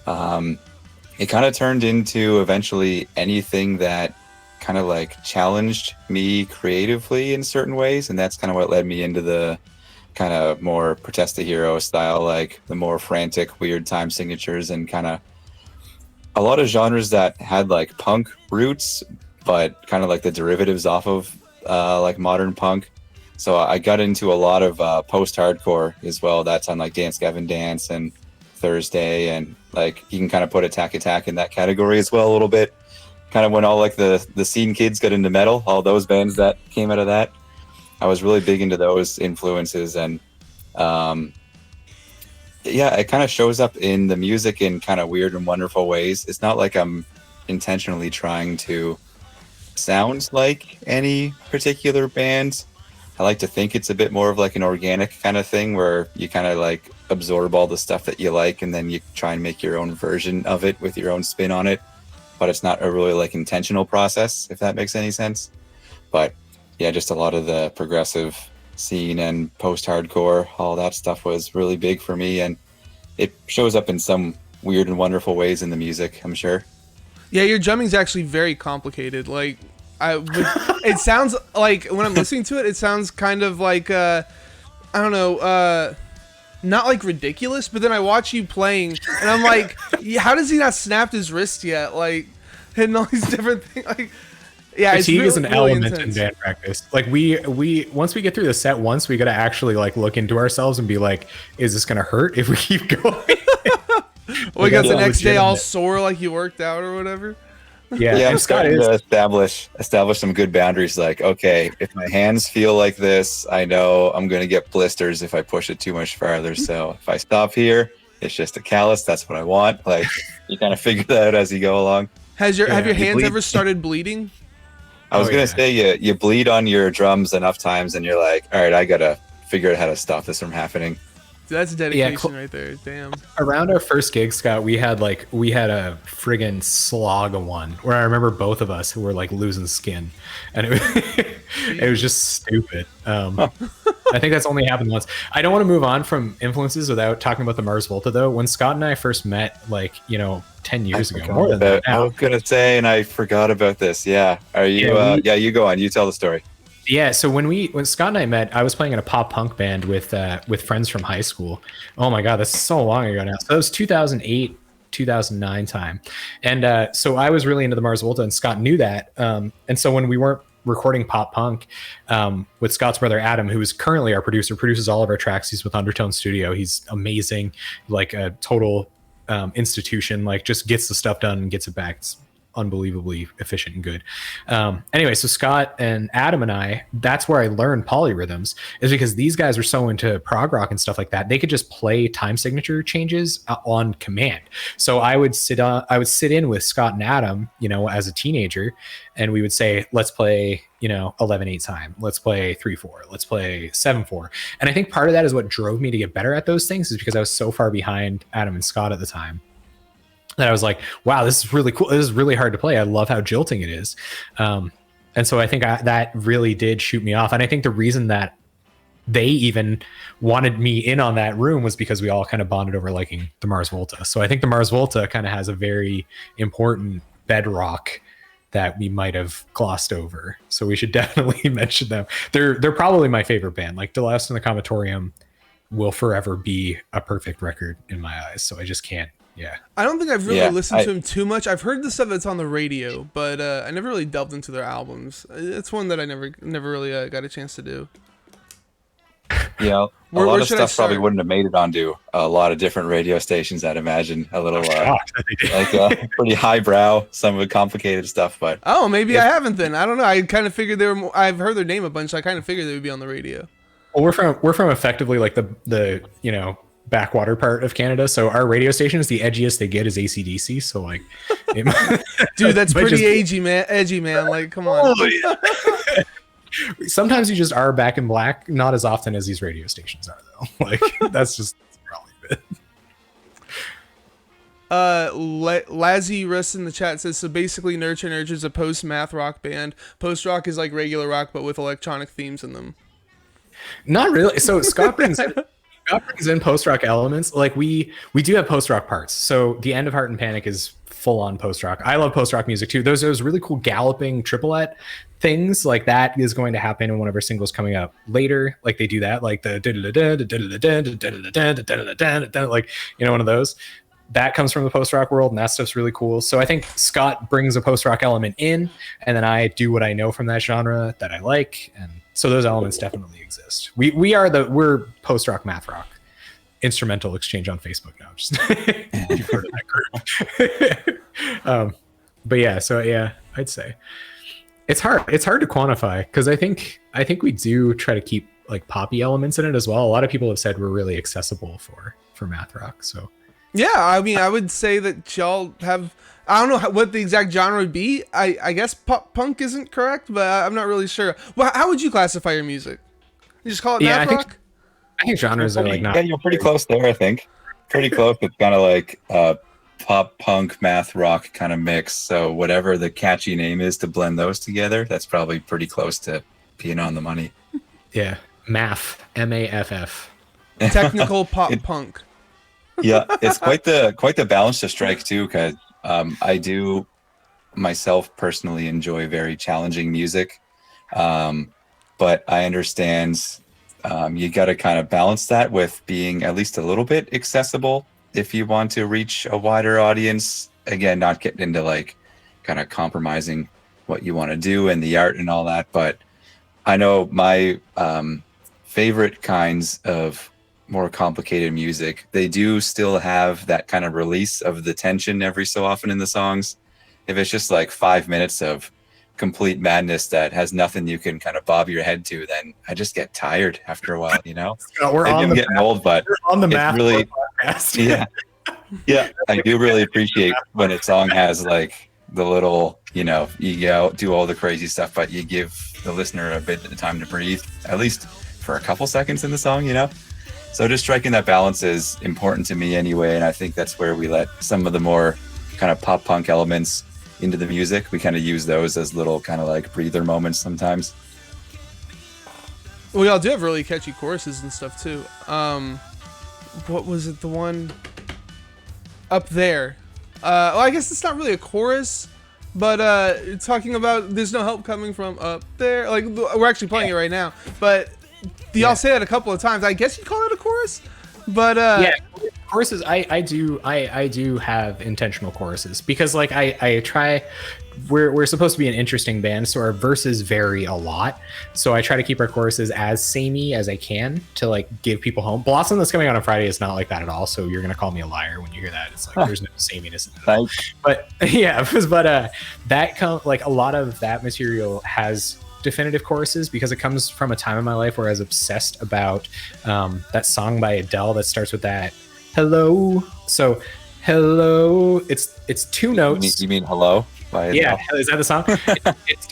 it kind of turned into eventually anything that kind of like challenged me creatively in certain ways, and that's kind of what led me into the kind of more Protest the Hero style, like the more frantic, weird time signatures, and kind of a lot of genres that had like punk roots, but kind of like the derivatives off of like modern punk. So I got into a lot of post-hardcore as well. That's on like Dance Gavin Dance and Thursday, and like you can kind of put Attack Attack in that category as well a little bit. Kind of when all like the scene kids got into metal, all those bands that came out of that, I was really big into those influences. And yeah, it kind of shows up in the music in kind of weird and wonderful ways. It's not like I'm intentionally trying to sound like any particular band. I like to think it's a bit more of like an organic kind of thing where you kind of like absorb all the stuff that you like and then you try and make your own version of it with your own spin on it. But it's not a really like intentional process, if that makes any sense. But yeah, just a lot of the progressive scene and post-hardcore, all that stuff was really big for me, and it shows up in some weird and wonderful ways in the music, I'm sure. Yeah, your drumming's actually very complicated. Like, it sounds like when I'm listening to it, it sounds kind of like I don't know. not like ridiculous, but then I watch you playing, and I'm like, how does he not snapped his wrist yet? Like, hitting all these different things. Like, yeah, fatigue it's is an really element intense. in band practice. Like we once we get through the set once, we got to actually like look into ourselves and be like, is this gonna hurt if we keep going? We got the that's next day all legitimate. sore like you worked out or whatever. Yeah, Yeah, I'm and Scott starting is. to establish some good boundaries. Like, okay, if my hands feel like this, I know I'm going to get blisters if I push it too much farther. So if I stop here, it's just a callus. That's what I want. Like, you kind of figure that out as you go along. Have your You hands bleed. ever started bleeding? I was Oh, gonna yeah. say you bleed on your drums enough times, and you're like, all right, I gotta figure out how to stop this from happening. That's dedication right there. Damn. Around our first gig, Scott, we had a friggin' slog of one where I remember both of us who were like losing skin, and it was, it was just stupid. I think that's only happened once. I don't want to move on from influences without talking about the Mars Volta though. When Scott and I first met, like 10 years ago, more than that I now. was gonna say, and I forgot about this. Yeah, are you? Yeah, You go on. You tell the story. Yeah, so when Scott and I met, I was playing in a pop punk band with friends from high school. Oh my god, that's so long ago now. So that was 2008, 2009 time, and so I was really into the Mars Volta, and Scott knew that. And so when we weren't recording pop punk with Scott's brother Adam, who is currently our producer, produces all of our tracks. He's with Undertone Studio. He's amazing, like a total institution. Like just gets the stuff done and gets it back. It's unbelievably efficient and good. Anyway, so Scott and Adam and I, that's where I learned polyrhythms, is because these guys are so into prog rock and stuff like that. They could just play time signature changes on command. So I would sit in with Scott and Adam, as a teenager, and we would say, let's play, 11/8 time. Let's play 3/4. Let's play 7/4. And I think part of that is what drove me to get better at those things, is because I was so far behind Adam and Scott at the time that I was like, wow, this is really cool. This is really hard to play. I love how jilting it is. And so I think that really did shoot me off. And I think the reason that they even wanted me in on that room was because we all kind of bonded over liking the Mars Volta. So I think the Mars Volta kind of has a very important bedrock that we might have glossed over. So we should definitely mention them. They're probably my favorite band. Like Deloused in the Comatorium will forever be a perfect record in my eyes. So I just can't. Yeah. I don't think I've really listened to him too much. I've heard the stuff that's on the radio, but I never really delved into their albums. It's one that I never really got a chance to do. Yeah, a Where lot of should I stuff probably start? wouldn't have made it onto a lot of different radio stations. I'd imagine a little pretty highbrow, some of the complicated stuff. But Oh, maybe I haven't then. I don't know. I kind of figured they were. I've heard their name a bunch. So I kind of figured they would be on the radio. Well, we're from effectively like the backwater part of Canada. So our radio station is the edgiest they get is AC/DC. So like, Dude, that's but pretty just- edgy, man. Like, come on. Sometimes you just are back in black, not as often as these radio stations are though. Like that's just probably it. Lazzy Russ in the chat says, so basically Nurture Nurture is a post-math rock band. Post-rock is like regular rock, but with electronic themes in them. Not really. So Scott brings in post-rock elements. Like we do have post-rock parts. So the end of Heart and Panic is full-on post-rock. I love post-rock music too. Those really cool galloping triplet things like that is going to happen in one of our singles coming up later. Like they do that, like the like one of those. That comes from the post-rock world, and that stuff's really cool. So I think Scott brings a post-rock element in, and then I do what I know from that genre that I like, and so those elements definitely exist. We're post-rock math rock. Instrumental exchange on Facebook now. Just you've heard of that group. But yeah, so yeah, I'd say it's hard to quantify, because I think we do try to keep like poppy elements in it as well. A lot of people have said we're really accessible for math rock. So Yeah, I mean, I would say that y'all have. I don't know what the exact genre would be. I guess pop punk isn't correct, but I'm not really sure. Well, how would you classify your music? You just call it math rock? I think genres are like not. Yeah, you're pretty close there. I think pretty close. It's kind of like pop punk math rock kind of mix. So whatever the catchy name is to blend those together, that's probably pretty close to being on the money. Yeah, math, MAFF. Technical pop punk. Yeah, it's quite the balance to strike too, because I do myself personally enjoy very challenging music, but I understand You got to kind of balance that with being at least a little bit accessible if you want to reach a wider audience. Again, not getting into like kind of compromising what you want to do and the art and all that. But I know my favorite kinds of more complicated music, they do still have that kind of release of the tension every so often in the songs. If it's just like 5 minutes of complete madness that has nothing you can kind of bob your head to, then I just get tired after a while, you know? We're Maybe on I'm the getting old, but we're on the it's math really, podcast. yeah. Yeah, I do really appreciate when a song has like the little, you know, you go do all the crazy stuff, but you give the listener a bit of time to breathe, at least for a couple seconds in the song, you know? So just striking that balance is important to me anyway, and I think that's where we let some of the more kind of pop punk elements into the music. We kind of use those as little kind of like breather moments sometimes. We all do have really catchy choruses and stuff too. What was it? The one up there. Well, I guess it's not really a chorus, but talking about there's no help coming from up there. Like we're actually playing it right now, but y'all say that a couple of times. I guess you call it a chorus, but yeah, choruses. I do have intentional choruses because like I try. We're supposed to be an interesting band, so our verses vary a lot. So I try to keep our choruses as samey as I can to like give people home. Blossom that's coming out on Friday is not like that at all. So you're gonna call me a liar when you hear that. It's like there's no sameness in it at all. But yeah, that like a lot of that material has definitive choruses because it comes from a time in my life where I was obsessed about that song by Adele that starts with that hello. So hello, it's two notes. You mean hello? Yeah, is that the song? it's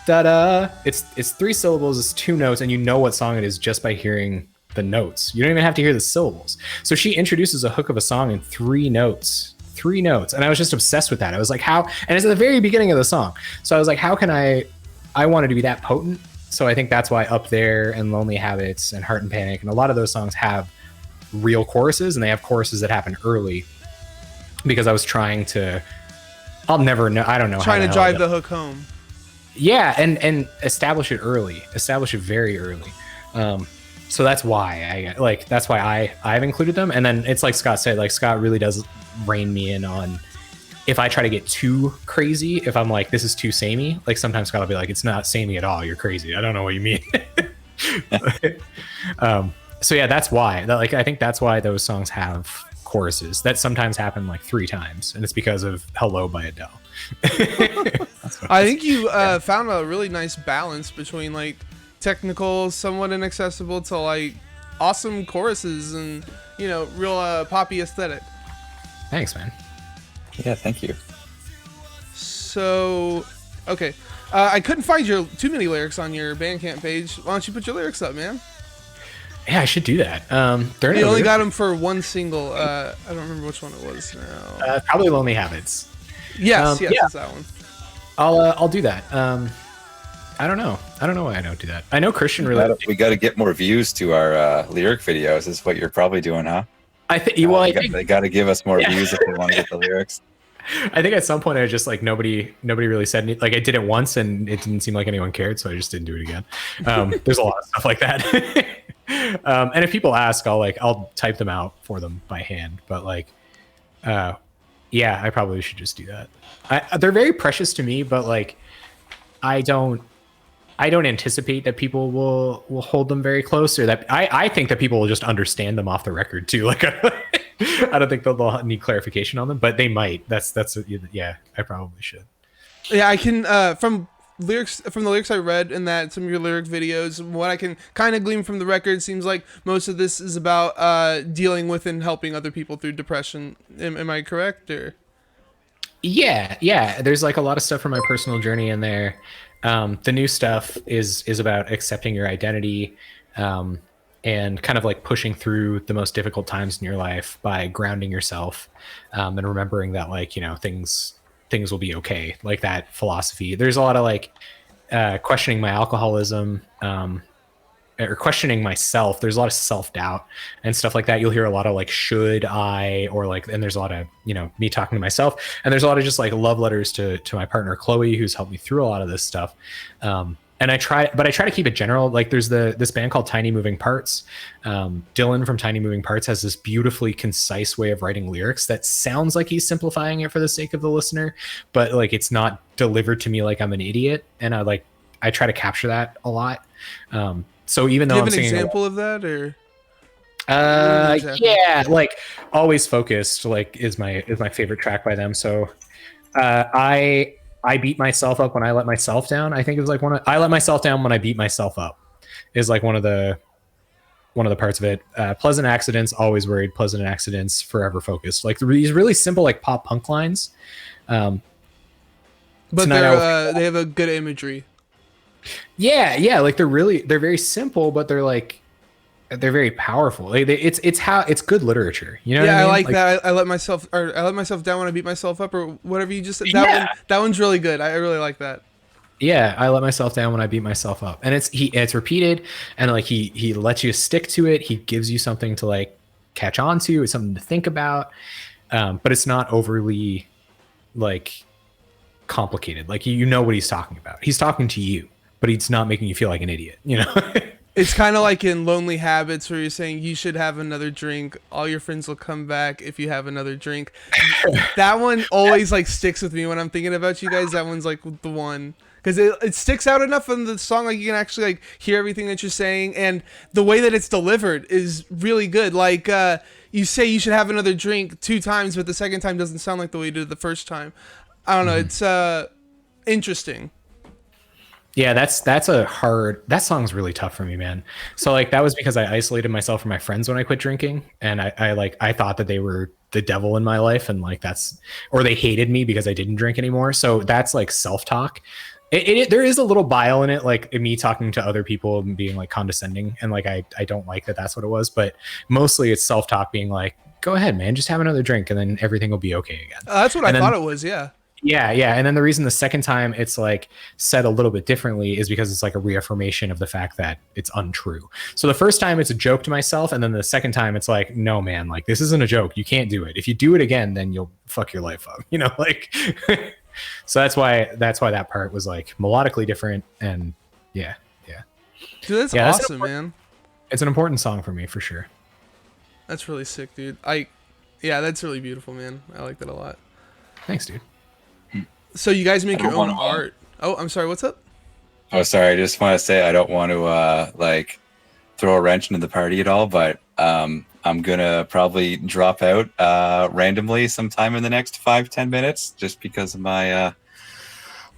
da-da. It's 3 syllables, it's 2 notes, and you know what song it is just by hearing the notes. You don't even have to hear the syllables. So she introduces a hook of a song in 3 notes. 3 notes. And I was just obsessed with that. I was like, how? And it's at the very beginning of the song. So I was like, how can I wanted to be that potent. So I think that's why Up There and Lonely Habits and Heart and Panic and a lot of those songs have real choruses, and they have choruses that happen early because I was trying to I'll never know. I don't know. Trying to drive the hook home. Yeah, and establish it early. Establish it very early. So that's why I've included them. And then it's like Scott said, like Scott really does rein me in on if I try to get too crazy, if I'm like, this is too samey, like sometimes Scott will be like, it's not samey at all. You're crazy. I don't know what you mean. So yeah, that's why I think that's why those songs have choruses that sometimes happen like 3 times, and it's because of Hello by Adele. I think you found a really nice balance between like technical, somewhat inaccessible to like awesome choruses and, you know, real poppy aesthetic. Thanks, man. Yeah, thank you. So, okay. I couldn't find too many lyrics on your Bandcamp page. Why don't you put your lyrics up, man? Yeah, I should do that. You only got them for one single. I don't remember which one it was now. Probably Lonely Habits. Yes, yeah. it's that one. I'll do that. I don't know why I don't do that. I know Christian really. We got to get more views to our lyric videos. Is what you're probably doing, huh? I think. They got to give us more views if they want to get the lyrics. I think at some point I was just like nobody really said anything. Like I did it once and it didn't seem like anyone cared, so I just didn't do it again. There's a lot of stuff like that. And if people ask, I'll type them out for them by hand. But yeah, I probably should just do that. They're very precious to me, but like I don't anticipate that people will hold them very close, or that I think that people will just understand them off the record too. Like I don't think they'll need clarification on them, but they might. Yeah, I probably should. Yeah, I can from the lyrics I read in that some of your lyric videos, what I can kind of glean from the record seems like most of this is about dealing with and helping other people through depression. Am I correct? Or yeah, there's like a lot of stuff from my personal journey in there. The new stuff is about accepting your identity, and kind of like pushing through the most difficult times in your life by grounding yourself, and remembering that like, you know, things will be okay. Like that philosophy. There's a lot of like questioning my alcoholism, or questioning myself. There's a lot of self-doubt and stuff like that. You'll hear a lot of like, should I, or like, and there's a lot of, you know, me talking to myself, and there's a lot of just like love letters to my partner, Chloe, who's helped me through a lot of this stuff. and I try to keep it general. Like there's this band called Tiny Moving Parts. Dylan from Tiny Moving Parts has this beautifully concise way of writing lyrics that sounds like he's simplifying it for the sake of the listener, but like it's not delivered to me like I'm an idiot. And I try to capture that a lot. So even though Do you have I'm an singing example of that, or yeah, like Always Focused like is my favorite track by them. So I beat myself up when I let myself down. I think it was like I let myself down when I beat myself up is like one of the parts of it. Pleasant accidents, always worried. Pleasant accidents, forever focused. Like these really simple like pop punk lines. but they have a good imagery. Yeah. Like they're very simple, but they're very powerful. Like it's good literature. You know? Yeah, what I mean? I like that. I let myself down when I beat myself up, or whatever you just said. That one's really good. I really like that. Yeah, I let myself down when I beat myself up, and it's repeated, and like he lets you stick to it. He gives you something to like catch on to. It's something to think about, but it's not overly like complicated. Like you know what he's talking about. He's talking to you, but he's not making you feel like an idiot. You know. It's kind of like in Lonely Habits where you're saying you should have another drink. All your friends will come back if you have another drink. That one always like sticks with me when I'm thinking about you guys. That one's like the one because it sticks out enough in the song. Like you can actually like hear everything that you're saying, and the way that it's delivered is really good. Like you say you should have another drink 2 times, but the second time doesn't sound like the way you did it the first time. I don't know. It's interesting. Yeah, that song's really tough for me, man. So like that was because I isolated myself from my friends when I quit drinking, and I thought that they were the devil in my life, and like or they hated me because I didn't drink anymore. So that's like self-talk. There is a little bile in it, like me talking to other people and being like condescending, and like I don't like that that's what it was, but mostly it's self-talk being like, go ahead, man, just have another drink and then everything will be okay again. That's what I thought it was, yeah. Yeah. And then the reason the second time it's like said a little bit differently is because it's like a reaffirmation of the fact that it's untrue. So the first time it's a joke to myself, and then the second time it's like, no, man, like this isn't a joke. You can't do it. If you do it again, then you'll fuck your life up. You know, like so that's why that part was like melodically different, and yeah. Dude, that's awesome, man. It's an important song for me for sure. That's really sick, dude. That's really beautiful, man. I like that a lot. Thanks, dude. So you guys make your own art. Oh, I'm sorry. What's up? Oh, sorry. I just want to say I don't want to like throw a wrench into the party at all, but I'm gonna probably drop out randomly sometime in the next 5-10 minutes just because of my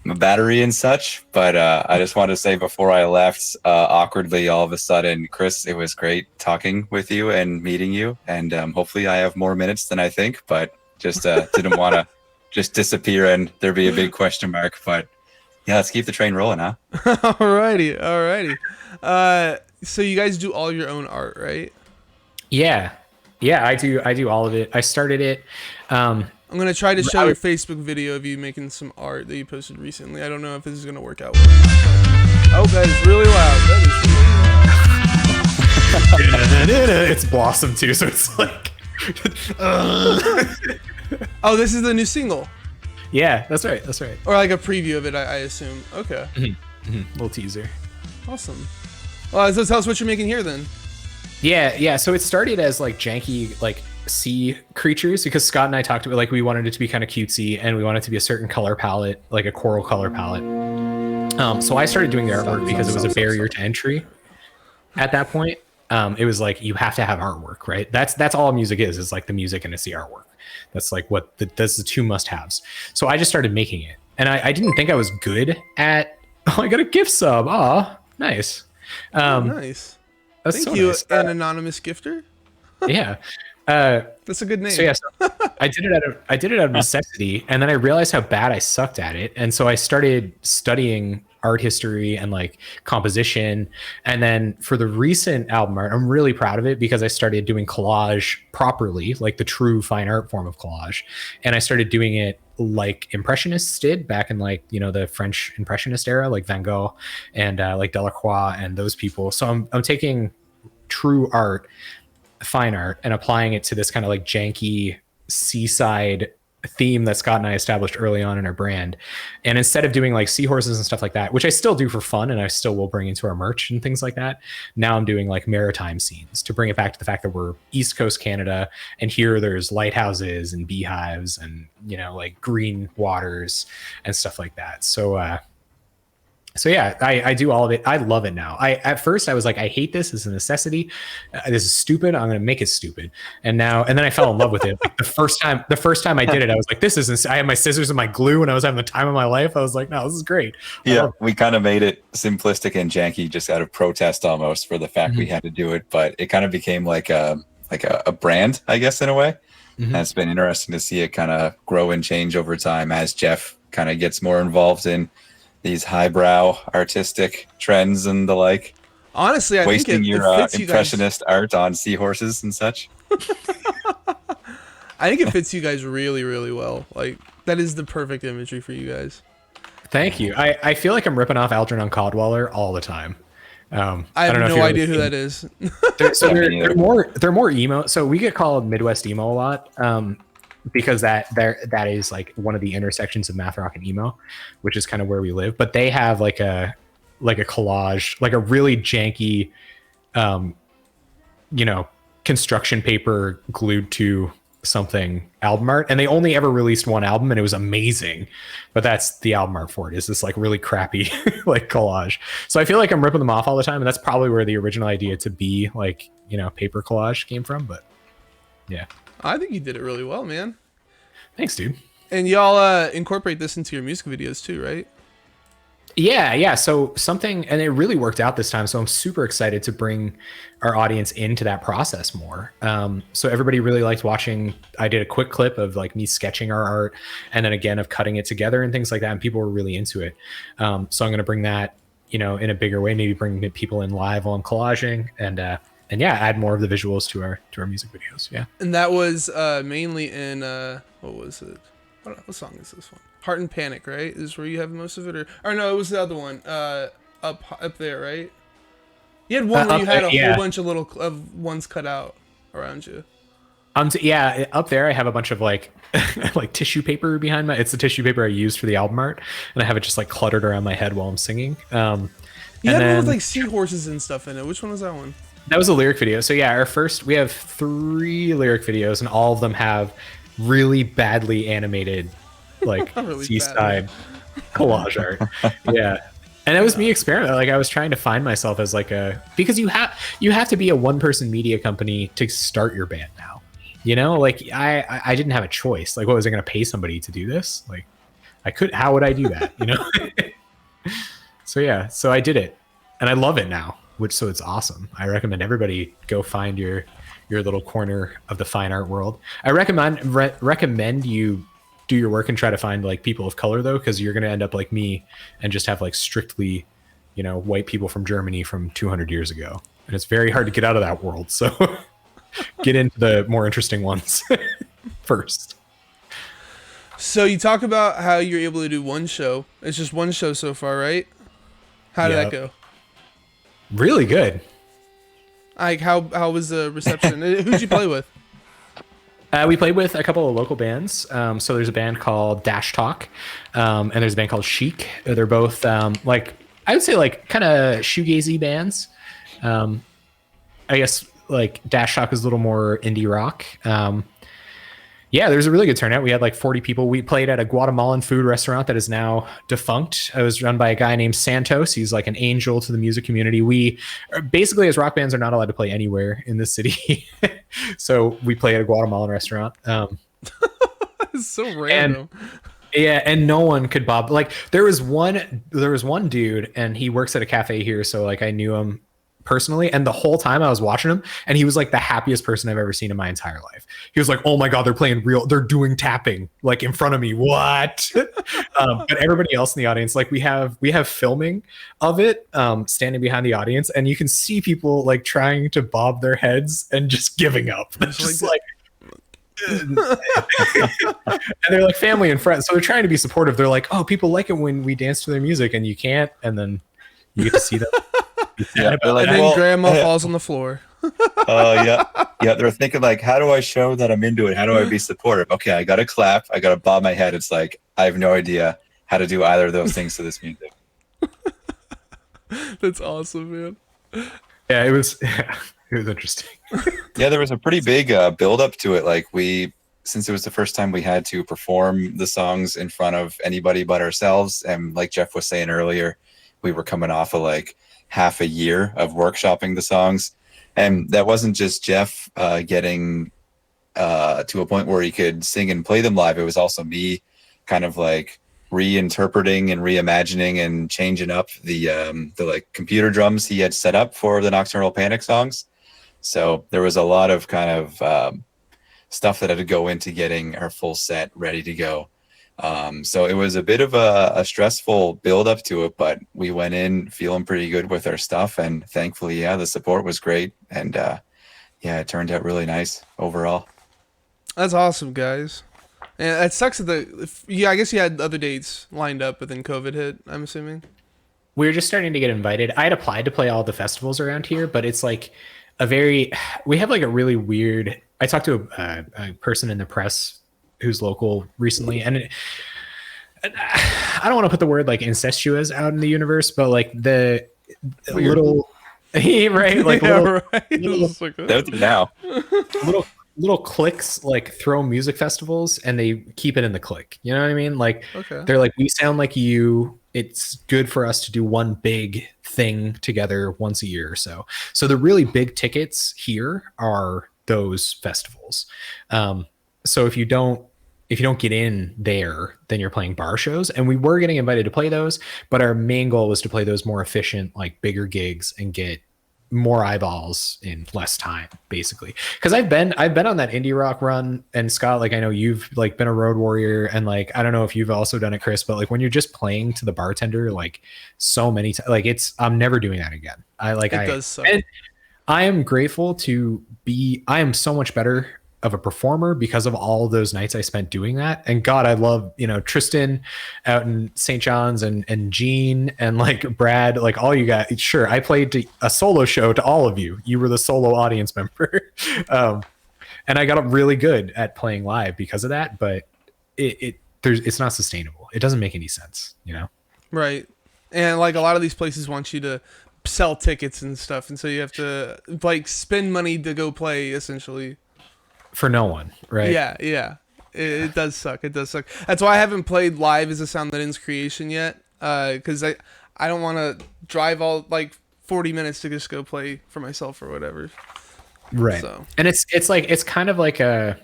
battery and such. But I just want to say before I left, awkwardly, all of a sudden, Chris, it was great talking with you and meeting you, and hopefully I have more minutes than I think, but just didn't want to just disappear and there be a big question mark. But yeah, let's keep the train rolling, huh? Alrighty. So you guys do all your own art, right? Yeah, I do all of it. I started it. I'm gonna try to show your Facebook video of you making some art that you posted recently. I don't know if this is gonna work out well. Oh, that is really loud. It's Blossom too, so it's like Oh, this is the new single. Yeah, that's right. Or like a preview of it, I assume. Okay. Little teaser. Awesome. Well, so tell us what you're making here then. Yeah. So it started as like janky, like sea creatures, because Scott and I talked about like we wanted it to be kind of cutesy and we wanted it to be a certain color palette, like a coral color palette. So I started doing the artwork because it was a barrier to entry at that point. It was like you have to have artwork, right? That's all music is. It's like the music and it's the artwork. That's like that's the 2 must-haves. So I just started making it, and I didn't think I was good at. Oh, I got a gift sub. Oh, nice. Nice. Thank you, nice. An anonymous gifter. Yeah. That's a good name. So yeah, I did it out of necessity, and then I realized how bad I sucked at it, and so I started studying art history and like composition. And then for the recent album art, I'm really proud of it because I started doing collage properly, like the true fine art form of collage, and I started doing it like Impressionists did back in like, you know, the French Impressionist era, like Van Gogh and like Delacroix and those people. So I'm taking true art, fine art, and applying it to this kind of like janky seaside theme that Scott and I established early on in our brand. And instead of doing like seahorses and stuff like that, which I still do for fun and I still will bring into our merch and things like that, now I'm doing like maritime scenes to bring it back to the fact that we're East Coast Canada, and here there's lighthouses and beehives and, you know, like green waters and stuff like that. So yeah, I do all of it. I love it now. At first I was like, I hate this. It's a necessity. This is stupid. I'm going to make it stupid. And then I fell in love with it. Like the first time I did it, I was like, this isn't, I had my scissors and my glue and I was having the time of my life. I was like, no, this is great. Yeah. We kind of made it simplistic and janky just out of protest almost for the fact we had to do it. But it kind of became like a brand, I guess, in a way. And it's been interesting to see it kind of grow and change over time as Jeff kind of gets more involved in these highbrow artistic trends and the like. Honestly, I wasting think your it fits impressionist art on seahorses and such. I think it fits you guys really, really well. Like, that is the perfect imagery for you guys. Thank you. I feel like I'm ripping off Algernon Caldwaller all the time. I have no idea who that is. They're more emo. So we get called Midwest emo a lot. Because that is like one of the intersections of math rock and emo, which is kind of where we live. But they have like a collage, like a really janky, you know, construction paper glued to something album art, and they only ever released one album, and it was amazing. But that's the album art for it, is this like really crappy like collage. So I feel like I'm ripping them off all the time, and that's probably where the original idea to be like, you know, paper collage came from. But yeah. I think you did it really well, man. Thanks, dude. And y'all incorporate this into your music videos too, right? Yeah. So something, and it really worked out this time. So I'm super excited to bring our audience into that process more. So everybody really liked watching. I did a quick clip of like me sketching our art, and then again of cutting it together and things like that. And people were really into it. So I'm going to bring that, you know, in a bigger way. Maybe bring people in live while I'm collaging, and yeah, add more of the visuals to our music videos. Yeah. And that was mainly in what was it? What song is this one? Heart and Panic, right? Is where you have most of it, or no? It was the other one. Up there, right? You had one where you had a whole bunch of little ones cut out around you. Yeah, up there I have a bunch of like like tissue paper behind it's the tissue paper I used for the album art, and I have it just like cluttered around my head while I'm singing. You had one with like seahorses and stuff in it. Which one was that one? That was a lyric video. So yeah, we have 3 lyric videos, and all of them have really badly animated, like really seaside collage art. Yeah. And it was me experimenting. Like I was trying to find myself as like because you have to be a one-person media company to start your band now. You know, like I didn't have a choice. Like, what was I going to pay somebody to do this? Like how would I do that? You know? So yeah, so I did it, and I love it now. So it's awesome. I recommend everybody go find your little corner of the fine art world. I recommend you do your work and try to find like people of color though, because you're going to end up like me and just have like strictly, you know, white people from Germany from 200 years ago. And it's very hard to get out of that world. So get into the more interesting ones first. So you talk about how you're able to do one show. It's just one show so far, right? How did that go? Really good. Like how was the reception? Who'd you play with? We played with a couple of local bands. So there's a band called Dash Talk, and there's a band called Chic. They're both like I would say like kind of shoegazy bands. I guess like Dash Talk is a little more indie rock. Yeah, there's a really good turnout. We had like 40 people. We played at a Guatemalan food restaurant that is now defunct. It was run by a guy named Santos. He's like an angel to the music community. We basically, as rock bands, are not allowed to play anywhere in the city. So we play at a Guatemalan restaurant. It's so random. And no one could bob. Like there was one dude, and he works at a cafe here. So like I knew him personally, and the whole time I was watching him, and he was like the happiest person I've ever seen in my entire life. He was like, oh my god, they're doing tapping like in front of me, what? But everybody else in the audience, like we have filming of it, standing behind the audience, and you can see people like trying to bob their heads and just giving up. It's just like and they're like family and friends, so they're trying to be supportive. They're like, oh, people like it when we dance to their music, and you can't, and then you get to see them. Yeah, and then grandma falls on the floor. Yeah. Yeah, they're thinking like, how do I show that I'm into it? How do I be supportive? Okay, I gotta clap. I gotta bob my head. It's like I have no idea how to do either of those things to this music. That's awesome, man. Yeah, it was it was interesting. Yeah, there was a pretty big build up to it. Like since it was the first time we had to perform the songs in front of anybody but ourselves, and like Jeff was saying earlier, we were coming off of like half a year of workshopping the songs, and that wasn't just Jeff getting to a point where he could sing and play them live. It was also me kind of like reinterpreting and reimagining and changing up the like computer drums he had set up for the Nocturnal Panic songs. So there was a lot of kind of stuff that had to go into getting our full set ready to go. So it was a bit of a stressful build up to it, but we went in feeling pretty good with our stuff, and thankfully, yeah, the support was great, and yeah, it turned out really nice overall. That's awesome, guys. And it sucks that yeah, I guess you had other dates lined up, but then COVID hit, I'm assuming. We were just starting to get invited. I had applied to play all the festivals around here, but it's like we have like a really weird. I talked to a person in the press who's local recently, and I don't want to put the word like incestuous out in the universe, but like the Weird. little right, like Yeah, little, right. little, It's like, Out now. little cliques like throw music festivals and they keep it in the clique. You know what I mean? Like okay. they're like, we sound like you. It's good for us to do one big thing together once a year or so. So the really big tickets here are those festivals. So if you don't get in there, then you're playing bar shows. And we were getting invited to play those, but our main goal was to play those more efficient, like bigger gigs and get more eyeballs in less time, basically. Because I've been on that indie rock run, and Scott, like I know you've like been a road warrior, and like I don't know if you've also done it, Chris, but like when you're just playing to the bartender like so many times, like I'm never doing that again. It does suck. And I am grateful to be. I am so much better of a performer because of all those nights I spent doing that. And God, I love, Tristan out in St. John's and Gene and like Brad, like all you guys. Sure, I played a solo show to all of you. You were the solo audience member. And I got really good at playing live because of that, but it's not sustainable. It doesn't make any sense, Right. And like a lot of these places want you to sell tickets and stuff, and so you have to like spend money to go play essentially. For no one, right? Yeah. It does suck. It does suck. That's why I haven't played live as a Sound That Ends creation yet, because I don't want to drive all like 40 minutes to just go play for myself or whatever. Right. So. And it's kind of like an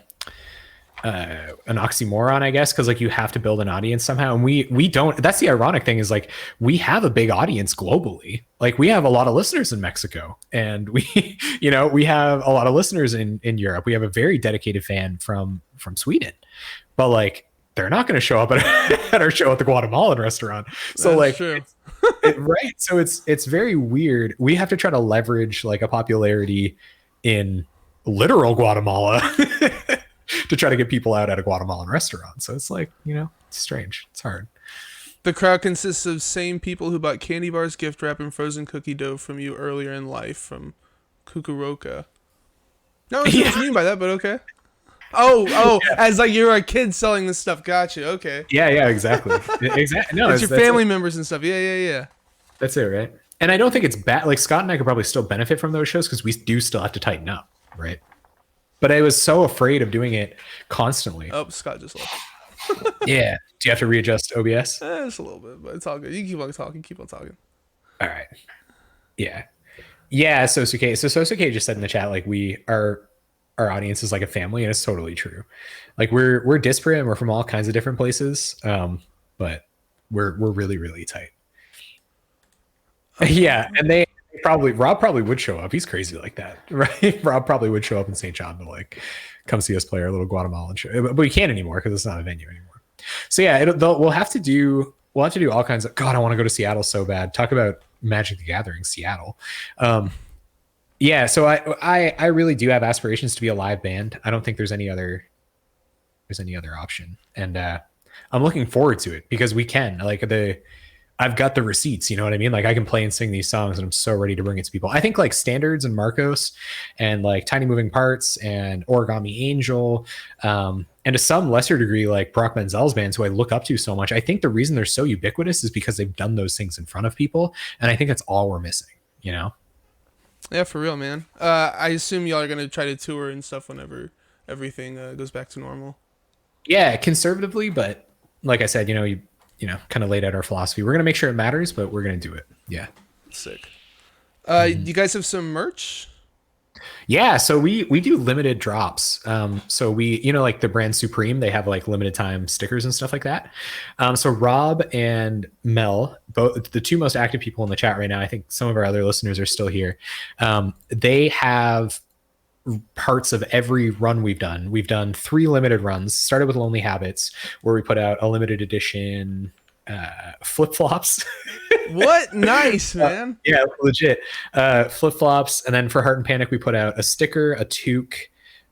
oxymoron, I guess, because like you have to build an audience somehow, and we don't. That's the ironic thing, is like we have a big audience globally. Like we have a lot of listeners in Mexico, and we have a lot of listeners in Europe. We have a very dedicated fan from Sweden, but like they're not going to show up at our show at the Guatemalan restaurant. So That's like true. right. So it's very weird. We have to try to leverage like a popularity in literal Guatemala to try to get people out at a Guatemalan restaurant. So it's like, it's strange. It's hard. The crowd consists of same people who bought candy bars, gift wrap, and frozen cookie dough from you earlier in life from Kukuroka. No one knows what you mean by that, but okay. Oh, yeah. As like you're a kid selling this stuff. Gotcha. Okay. Yeah, exactly. Exactly. No, it's your family members and stuff. Yeah. That's it, right? And I don't think it's bad. Like Scott and I could probably still benefit from those shows because we do still have to tighten up, right? But I was so afraid of doing it constantly. Oh, Scott just left. Yeah. Do you have to readjust OBS? Just a little bit, but it's all good. You keep on talking. All right. Yeah. Yeah. Sosuke. So Sosuke just said in the chat, like our audience is like a family, and it's totally true. Like we're disparate and we're from all kinds of different places. But we're really, really tight. Yeah. And Rob probably would show up. He's crazy like that, right? Rob probably would show up in St. John to like come see us play our little Guatemalan show, but we can't anymore because it's not a venue anymore. So yeah, we'll have to do all kinds of. God, I want to go to Seattle so bad. Talk about Magic the Gathering, Seattle. Yeah, so I really do have aspirations to be a live band. I don't think there's any other option, and I'm looking forward to it because we can. Like I've got the receipts, you know what I mean? Like I can play and sing these songs and I'm so ready to bring it to people. I think like Standards and Marcos and like Tiny Moving Parts and Origami Angel, and to some lesser degree, like Brock Menzel's bands who I look up to so much. I think the reason they're so ubiquitous is because they've done those things in front of people. And I think that's all we're missing, you know? Yeah, for real, man. I assume y'all are going to try to tour and stuff whenever everything goes back to normal. Yeah, conservatively, but like I said, you know, kind of laid out our philosophy. We're going to make sure it matters, but we're going to do it. Yeah. Sick. You guys have some merch? Yeah. So we do limited drops. So we, you know, like the brand Supreme, they have like limited time stickers and stuff like that. So Rob and Mel, both the two most active people in the chat right now, I think some of our other listeners are still here. They have parts of every run we've done. We've done 3 limited runs, started with Lonely Habits, where we put out a limited edition flip-flops. What? Nice, man. Yeah, legit. Flip-flops. And then for Heart and Panic, we put out a sticker, a toque,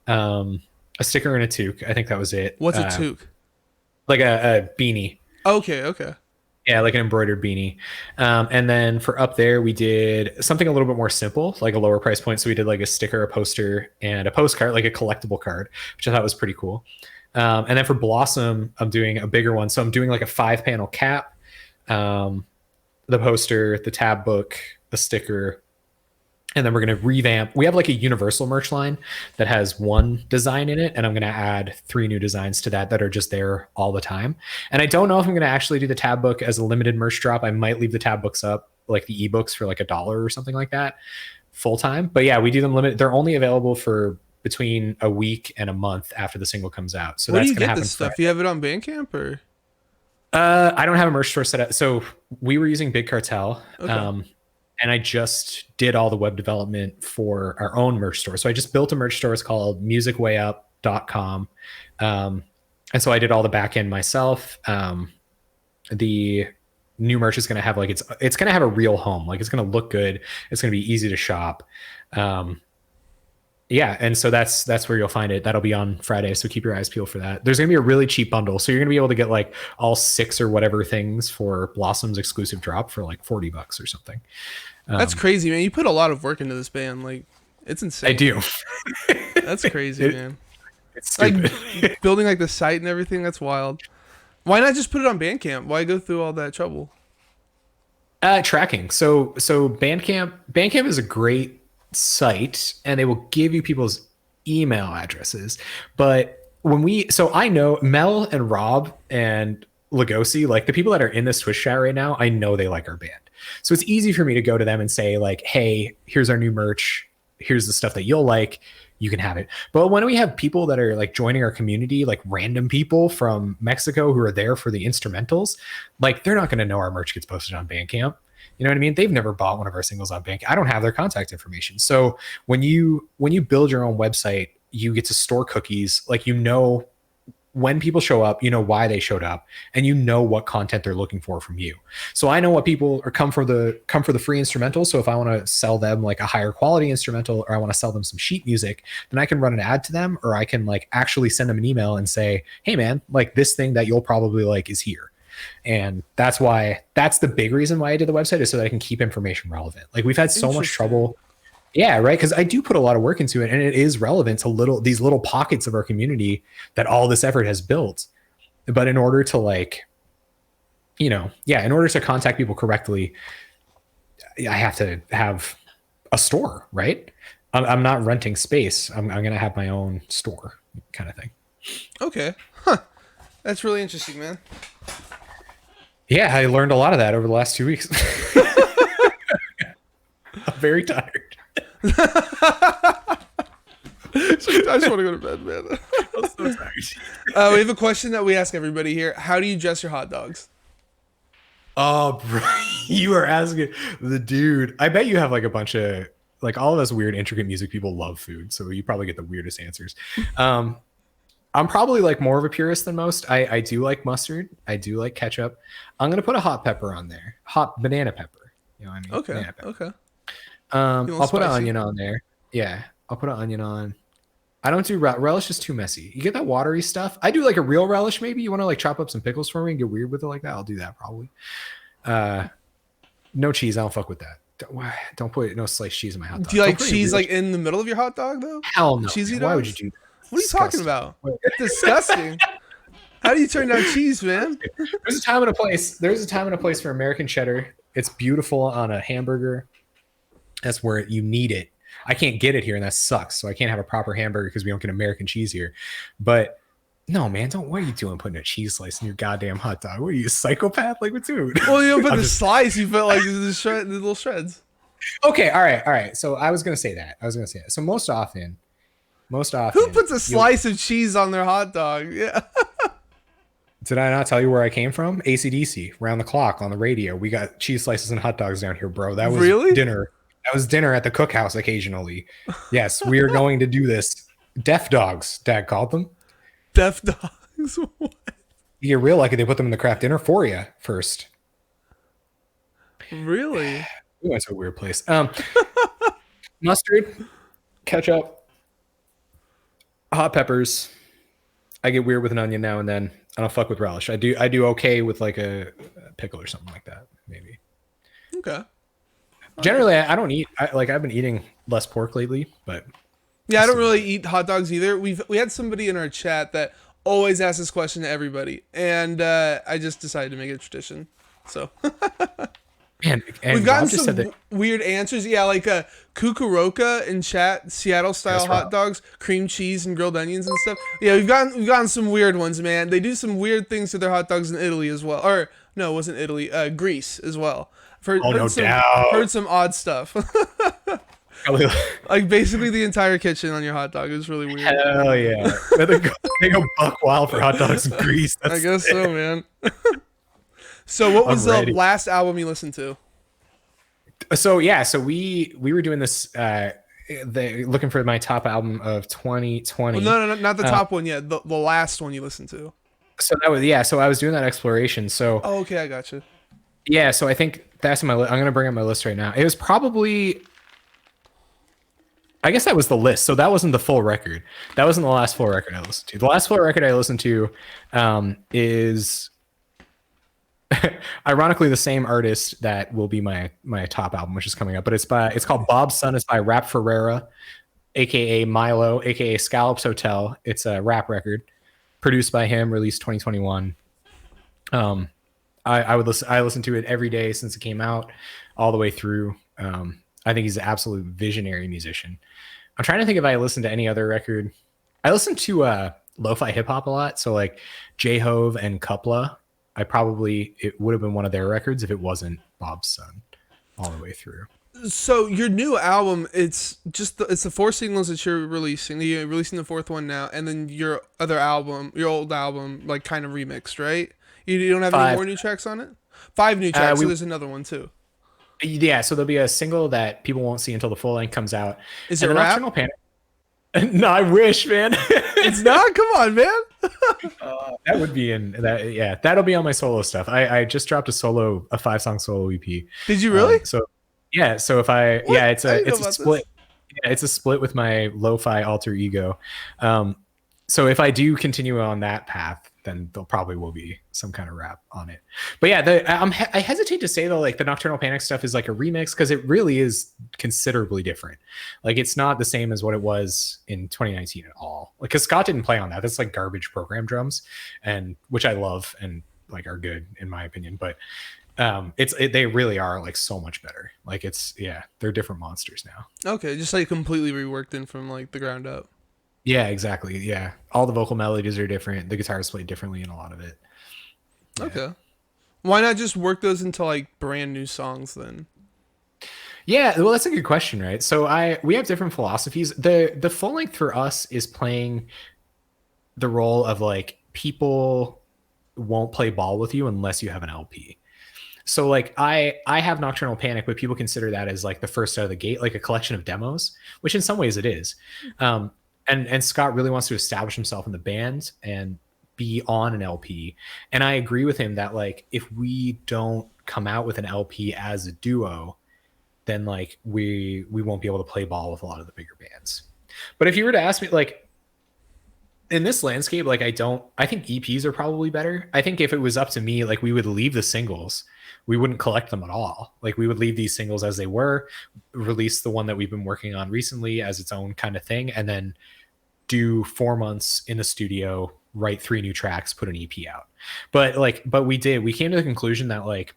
a sticker and a toque. I think that was it. What's a toque? Like a beanie. Okay. Yeah, like an embroidered beanie. And then for Up There, we did something a little bit more simple, like a lower price point. So we did like a sticker, a poster, and a postcard, like a collectible card, which I thought was pretty cool. And then for Blossom, I'm doing a bigger one. So I'm doing like a 5-panel cap, the poster, the tab book, a sticker, and then we're going to revamp. We have like a universal merch line that has 1 design in it, and I'm going to add 3 new designs to that are just there all the time. And I don't know if I'm going to actually do the tab book as a limited merch drop. I might leave the tab books up, like the ebooks, for like $1 or something like that, full time. But yeah, we do them limited. They're only available for between a week and a month after the single comes out. So where that's do you going to get happen. this stuff? Do you have it on Bandcamp or? I don't have a merch store set up. So we were using Big Cartel. Okay. And I just did all the web development for our own merch store. So I just built a merch store. It's called musicwayup.com. And so I did all the back end myself. The new merch is going to have like, it's going to have a real home. Like it's going to look good. It's going to be easy to shop. Yeah. And so that's where you'll find it. That'll be on Friday. So keep your eyes peeled for that. There's going to be a really cheap bundle. So you're going to be able to get like all 6 or whatever things for Blossom's exclusive drop for like $40 or something. That's crazy, man. You put a lot of work into this band. Like, it's insane. I do. That's crazy, man. It's stupid. Like building like the site and everything. That's wild. Why not just put it on Bandcamp? Why go through all that trouble? Tracking. So Bandcamp is a great site, and they will give you people's email addresses. But I know Mel and Rob and Lugosi, like the people that are in this Twitch chat right now, I know they like our band. So it's easy for me to go to them and say like, hey, here's our new merch. Here's the stuff that you'll like. You can have it. But when we have people that are like joining our community, like random people from Mexico who are there for the instrumentals, like they're not going to know our merch gets posted on Bandcamp. You know what I mean? They've never bought one of our singles on Bandcamp. I don't have their contact information. So when you build your own website, you get to store cookies. Like, you know, when people show up, you know why they showed up, and you know what content they're looking for from you. So I know what people are come for the free instrumental. So if I want to sell them like a higher quality instrumental, or I want to sell them some sheet music, then I can run an ad to them, or I can like actually send them an email and say, hey man, like this thing that you'll probably like is here. And that's the big reason why I did the website, is so that I can keep information relevant. Like we've had so much trouble. Yeah, right. Because I do put a lot of work into it, and it is relevant to these little pockets of our community that all this effort has built. But in order to in order to contact people correctly, I have to have a store, right? I'm not renting space. I'm going to have my own store kind of thing. Okay. Huh. That's really interesting, man. Yeah, I learned a lot of that over the last 2 weeks. I'm very tired. I just want to go to bed, man. I'm so tired. We have a question that we ask everybody here. How do you dress your hot dogs? Oh, bro, you are asking the dude. I bet you have like a bunch of like all of us weird, intricate music people love food, so you probably get the weirdest answers. I'm probably like more of a purist than most. I do like mustard. I do like ketchup. I'm gonna put a hot pepper on there. Hot banana pepper. You know what I mean? Okay. Okay. I'll put an onion on there. Yeah, I'll put an onion on. I don't do relish is too messy. You get that watery stuff. I do like a real relish. Maybe you want to like chop up some pickles for me and get weird with it like that. I'll do that probably. No cheese. I don't fuck with that. Don't put no sliced cheese in my hot dog. Do you Don't like put any cheese real like in the middle of your hot dog though? Hell no. Cheesy Man. dogs? Why would you do that? What are you talking about? Disgusting. How do you turn down cheese, man? There's a time and a place. There's a time and a place for American cheddar. It's beautiful on a hamburger. That's where you need it. I can't get it here, and that sucks. So I can't have a proper hamburger because we don't get American cheese here. But no, man, what are you doing putting a cheese slice in your goddamn hot dog? What are you, a psychopath? Like, dude? Well, you don't put the slice. You put like the little shreds. Okay, all right. So I was gonna say that. So most often, who puts a slice of cheese on their hot dog? Yeah. Did I not tell you where I came from? AC/DC, round the clock on the radio. We got cheese slices and hot dogs down here, bro. That was really dinner. That was dinner at the cookhouse occasionally. Yes, we are going to do this. Deaf dogs, Dad called them. Deaf dogs? What? You get real lucky they put them in the craft dinner for you first. Really? We went to a weird place. Mustard, ketchup, hot peppers. I get weird with an onion now and then. I don't fuck with relish. I do okay with like a pickle or something like that, maybe. Okay. Generally, I don't eat. I've been eating less pork lately, but yeah, I don't really eat hot dogs either. We had somebody in our chat that always asks this question to everybody, and I just decided to make it a tradition. So. And we've gotten some weird answers. Yeah, like Kukuroka in chat, Seattle style hot dogs, cream cheese and grilled onions and stuff. Yeah, we've gotten some weird ones, man. They do some weird things to their hot dogs in Italy as well. Or no, it wasn't Italy. Greece as well. Heard some odd stuff. Like basically the entire kitchen on your hot dog is really weird. Hell yeah. They go buck wild for hot dogs in Greece. I guess so, man. So what was the last album you listened to? So we were doing this looking for my top album of 2020. Well, no, not the top one yet. The last one you listened to. So so I was doing that exploration. So okay, I got you. Yeah, so I think that's my list. I'm gonna bring up my list right now. It was probably, I guess that was the list. So that wasn't the full record. That wasn't the last full record I listened to. The last full record I listened to is ironically the same artist that will be my top album, which is coming up, but it's called Bob's Son. It's by Rap Ferreira, aka Milo, aka Scallops Hotel. It's a rap record produced by him, released 2021. I listened to it every day since it came out, all the way through. I think he's an absolute visionary musician. I'm trying to think if I listened to any other record. I listened to lo-fi hip hop a lot, so like J-Hove and Cupla. It would have been one of their records if it wasn't Bob's Son all the way through. So your new album, it's the 4 singles that you're releasing. You're releasing the 4th one now, and then your old album, like kind of remixed, right? You don't have any more new tracks on it? 5 new tracks, so there's another one too. Yeah, so there'll be a single that people won't see until the full length comes out. Is it rap? Nocturnal Panic. No, I wish, man. It's not? Come on, man. That would be in that. Yeah, that'll be on my solo stuff. I just dropped a 5-song solo EP. Did you really? So it's a split. Yeah, it's a split with my lo-fi alter ego. So if I do continue on that path, then there probably will be some kind of rap on it. But yeah, I hesitate to say though, like the Nocturnal Panic stuff is like a remix because it really is considerably different. Like it's not the same as what it was in 2019 at all. Like because Scott didn't play on that. That's like garbage program drums, and which I love and like are good in my opinion. But they really are like so much better. Like they're different monsters now. Okay, just like completely reworked in from like the ground up. Yeah, exactly. Yeah. All the vocal melodies are different. The guitar is played differently in a lot of it. Yeah. Okay. Why not just work those into like brand new songs then? Yeah, well, that's a good question, right? So we have different philosophies. The full length for us is playing the role of like people won't play ball with you unless you have an LP. So like I have Nocturnal Panic, but people consider that as like the first out of the gate, like a collection of demos, which in some ways it is. And Scott really wants to establish himself in the band and be on an LP. And I agree with him that like if we don't come out with an LP as a duo, then like we won't be able to play ball with a lot of the bigger bands. But if you were to ask me, like in this landscape, like I think EPs are probably better. I think if it was up to me, like we would leave the singles. We wouldn't collect them at all. Like we would leave these singles as they were, release the one that we've been working on recently as its own kind of thing, and then do 4 months in the studio, write 3 new tracks, put an EP out. But we came to the conclusion that like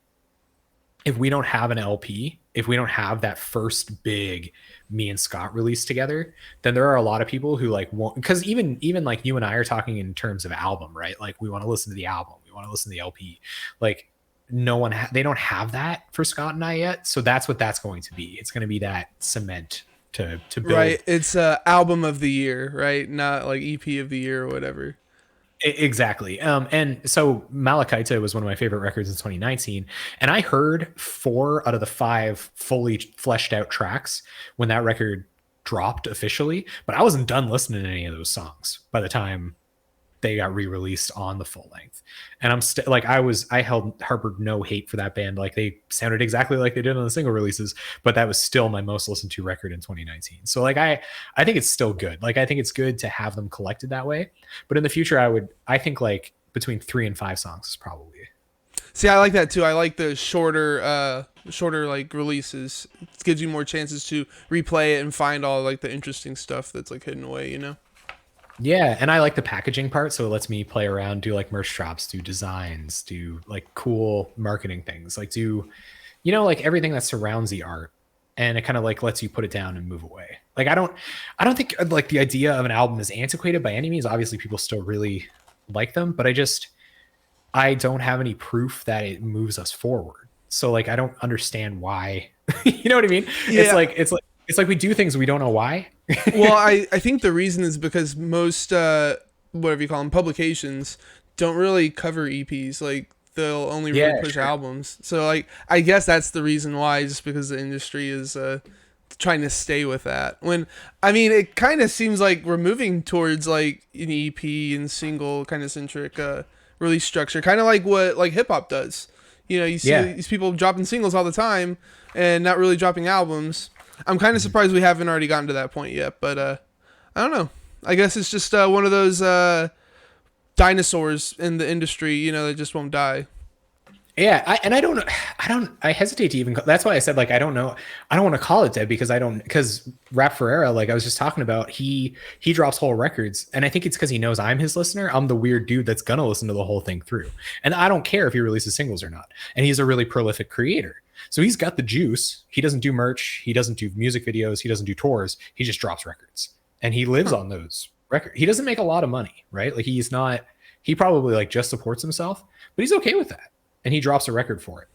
if we don't have an LP, if we don't have that first big me and Scott release together, then there are a lot of people who like won't, because even like you and I are talking in terms of album, right? Like we want to listen to the album, we want to listen to the LP. Like they don't have that for Scott and I yet. So that's what that's going to be. It's going to be that cement to build. Right. It's album of the year, right? Not like EP of the year or whatever. Exactly. And so Malachite was one of my favorite records in 2019. And I heard 4 out of the 5 fully fleshed out tracks when that record dropped officially, but I wasn't done listening to any of those songs by the time they got re-released on the full length. And I'm still like, I harbored no hate for that band. Like they sounded exactly like they did on the single releases, but that was still my most listened to record in 2019. So like, I think it's still good. Like, I think it's good to have them collected that way, but in the future, I think like between 3 and 5 songs is probably. See, I like that too. I like the shorter like releases. It gives you more chances to replay it and find all like the interesting stuff that's like hidden away, you know? Yeah, and I like the packaging part, so it lets me play around, do like merch drops, do designs, do like cool marketing things, like do, like everything that surrounds the art, and it kind of like lets you put it down and move away. Like I don't think like the idea of an album is antiquated by any means. Obviously, people still really like them, but I don't have any proof that it moves us forward. So like I don't understand why. You know what I mean? Yeah. It's like we do things we don't know why. Well, I think the reason is because most whatever you call them, publications don't really cover EPs. Like they'll only really push albums. So like I guess that's the reason why, just because the industry is trying to stay with that. When I mean, it kind of seems like we're moving towards like an EP and single kind of centric release structure, kind of like what like hip hop does. You see these people dropping singles all the time and not really dropping albums. I'm kind of surprised we haven't already gotten to that point yet, but I don't know. I guess it's just one of those dinosaurs in the industry, that just won't die. Yeah, I hesitate to even. That's why I said like I don't know. I don't want to call it dead because Rap Ferreira, like I was just talking about, he drops whole records, and I think it's because he knows I'm his listener. I'm the weird dude that's gonna listen to the whole thing through, and I don't care if he releases singles or not. And he's a really prolific creator. So he's got the juice. He doesn't do merch. He doesn't do music videos. He doesn't do tours. He just drops records, and he lives on those records. He doesn't make a lot of money, right? Like he probably like just supports himself, but he's okay with that, and he drops a record for it.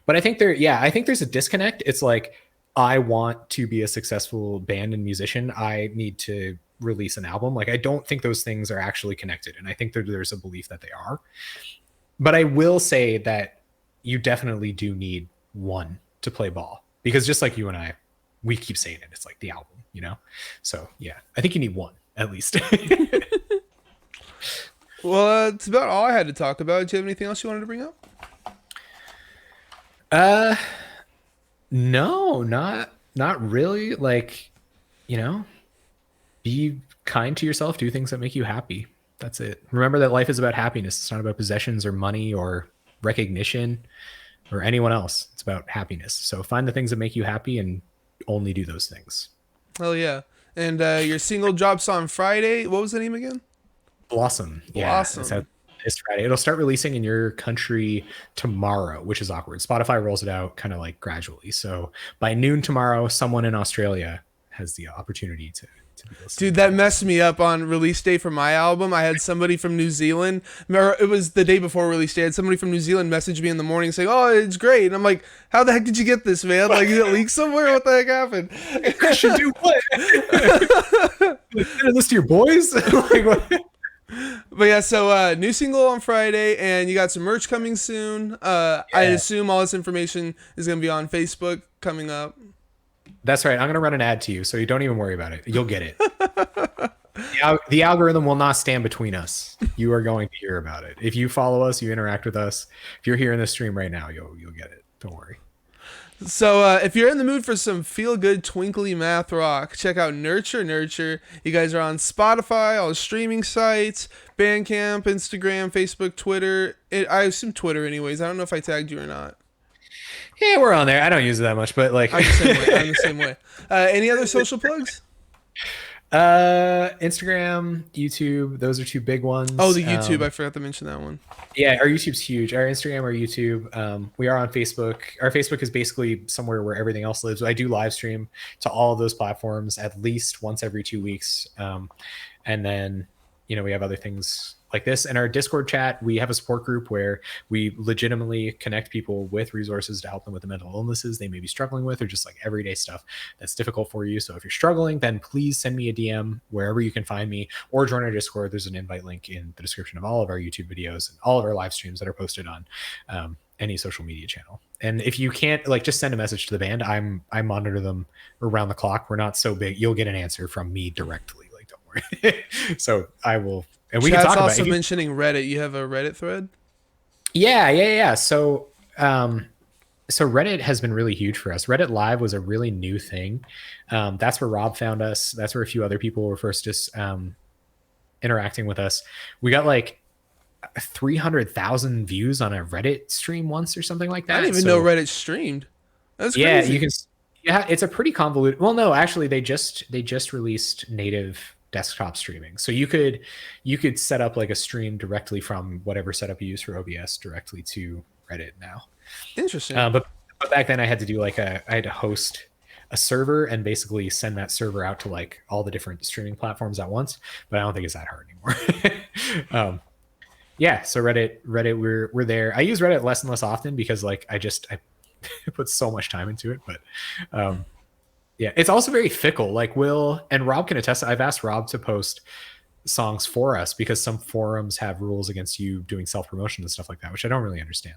But I think there's a disconnect. It's like, I want to be a successful band and musician. I need to release an album. Like I don't think those things are actually connected, and I think there's a belief that they are. But I will say that you definitely do need one to play ball, because just like you and I, we keep saying it, it's like the album, so yeah, I think you need one at least. Well, it's about all I had to talk about. Do you have anything else you wanted to bring up? No, not really. Like, be kind to yourself, do things that make you happy. That's it. Remember that life is about happiness. It's not about possessions or money or recognition or anyone else. It's about happiness. So find the things that make you happy and only do those things. Hell yeah. And your single drops on Friday. What was the name again? Blossom. Blossom. It's out this Friday. It'll start releasing in your country tomorrow, which is awkward. Spotify rolls it out kind of like gradually. So by noon tomorrow, someone in Australia has the opportunity to be listening. Dude, that messed me up on release day for my album. I had somebody from New Zealand. It was the day before release day. I had somebody from New Zealand message me in the morning saying, "Oh, it's great." And I'm like, "How the heck did you get this, man? Like, did it leak somewhere? What the heck happened?" I should do what? Send this to your boys? Like, what? But yeah, so new single on Friday, and you got some merch coming soon. I assume all this information is going to be on Facebook coming up. That's right. I'm going to run an ad to you, so you don't even worry about it. You'll get it. The algorithm will not stand between us. You are going to hear about it. If you follow us, you interact with us. If you're here in the stream right now, you'll get it. Don't worry. So if you're in the mood for some feel-good twinkly math rock, check out Nurture Nurture. You guys are on Spotify, all the streaming sites, Bandcamp, Instagram, Facebook, Twitter. I assume Twitter anyways. I don't know if I tagged you or not. Yeah, we're on there. I don't use it that much, but like I'm the same way. I'm the same way. Any other social plugs? Instagram, YouTube, those are two big ones. Oh, the YouTube. I forgot to mention that one. Yeah, our YouTube's huge. Our Instagram, our YouTube. We are on Facebook. Our Facebook is basically somewhere where everything else lives. I do live stream to all of those platforms at least once every 2 weeks. And then, we have other things like this. And our Discord chat, we have a support group where we legitimately connect people with resources to help them with the mental illnesses they may be struggling with, or just like everyday stuff that's difficult for you. So if you're struggling, then please send me a DM wherever you can find me, or join our Discord. There's an invite link in the description of all of our YouTube videos and all of our live streams that are posted on any social media channel. And if you can't, just send a message to the band. I monitor them around the clock. We're not so big. You'll get an answer from me directly. Don't worry. So I will. And we Chad's can talk also about mentioning Reddit. You have a Reddit thread? Yeah. So Reddit has been really huge for us. Reddit Live was a really new thing. That's where Rob found us. That's where a few other people were first just interacting with us. We got 300,000 views on a Reddit stream once or something like that. I didn't even know Reddit streamed. That's crazy. Yeah, you can. Yeah, it's a pretty convoluted. Well, no, actually, they just released native desktop streaming, so you could set up a stream directly from whatever setup you use for OBS directly to Reddit now. Interesting. But back then I had to do I had to host a server and basically send that server out to all the different streaming platforms at once. But I don't think it's that hard anymore. Yeah, so Reddit, we're there. I use Reddit less and less often because I put so much time into it. But yeah, it's also very fickle. Will and Rob can attest. I've asked Rob to post songs for us because some forums have rules against you doing self-promotion and stuff like that, which I don't really understand.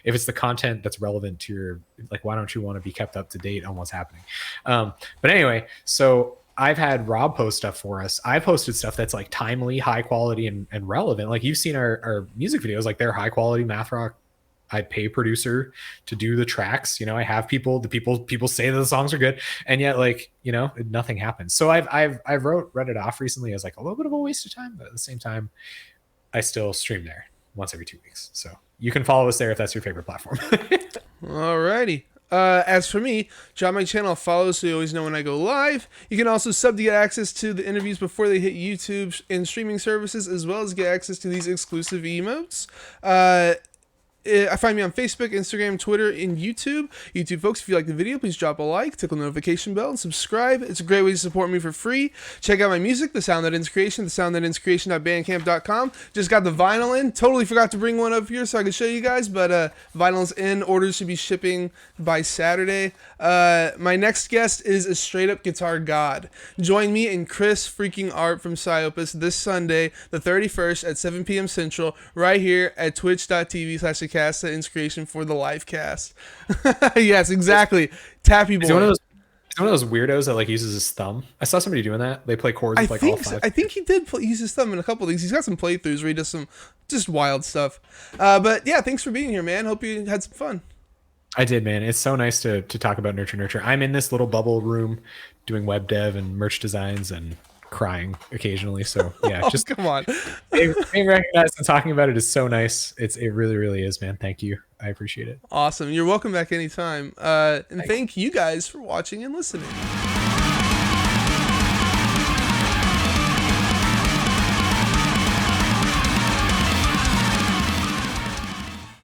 If it's the content that's relevant to your, why don't you want to be kept up to date on what's happening? But anyway, so I've had Rob post stuff for us. I posted stuff that's timely, high quality, and relevant. You've seen our music videos, they're high quality math rock. I pay producer to do the tracks. I have people say that the songs are good, and yet nothing happens. So I've wrote Reddit off recently as a little bit of a waste of time, but at the same time, I still stream there once every 2 weeks. So you can follow us there if that's your favorite platform. Alrighty. As for me, drop my channel, follow so you always know when I go live. You can also sub to get access to the interviews before they hit YouTube and streaming services, as well as get access to these exclusive emotes. I find me on Facebook, Instagram, Twitter, and YouTube. YouTube folks, if you like the video, please drop a like, tickle the notification bell, and subscribe. It's a great way to support me for free. Check out my music, The Sound That Ends Creation, thesoundthatendskreation.bandcamp.com. Just got the vinyl in. Totally forgot to bring one up here so I could show you guys, but vinyl's in. Orders should be shipping by Saturday. My next guest is a straight-up guitar god. Join me and Chris freaking Art from Psyopus this Sunday, the 31st at 7 p.m. Central, right here at twitch.tv/cast that inspiration for the live cast. Yes, exactly. Tappy boy. He's one of those weirdos that uses his thumb. I saw somebody doing that. They play chords with all five. I think he did use his thumb in a couple of things. He's got some playthroughs where he does some just wild stuff. But yeah, thanks for being here, man. Hope you had some fun. I did, man. It's so nice to talk about Nurture Nurture. I'm in this little bubble room doing web dev and merch designs and crying occasionally. So yeah, just come on. being recognized and talking about it is so nice. It really, really is, man. Thank you. I appreciate it. Awesome. You're welcome back anytime. And thank you guys for watching and listening.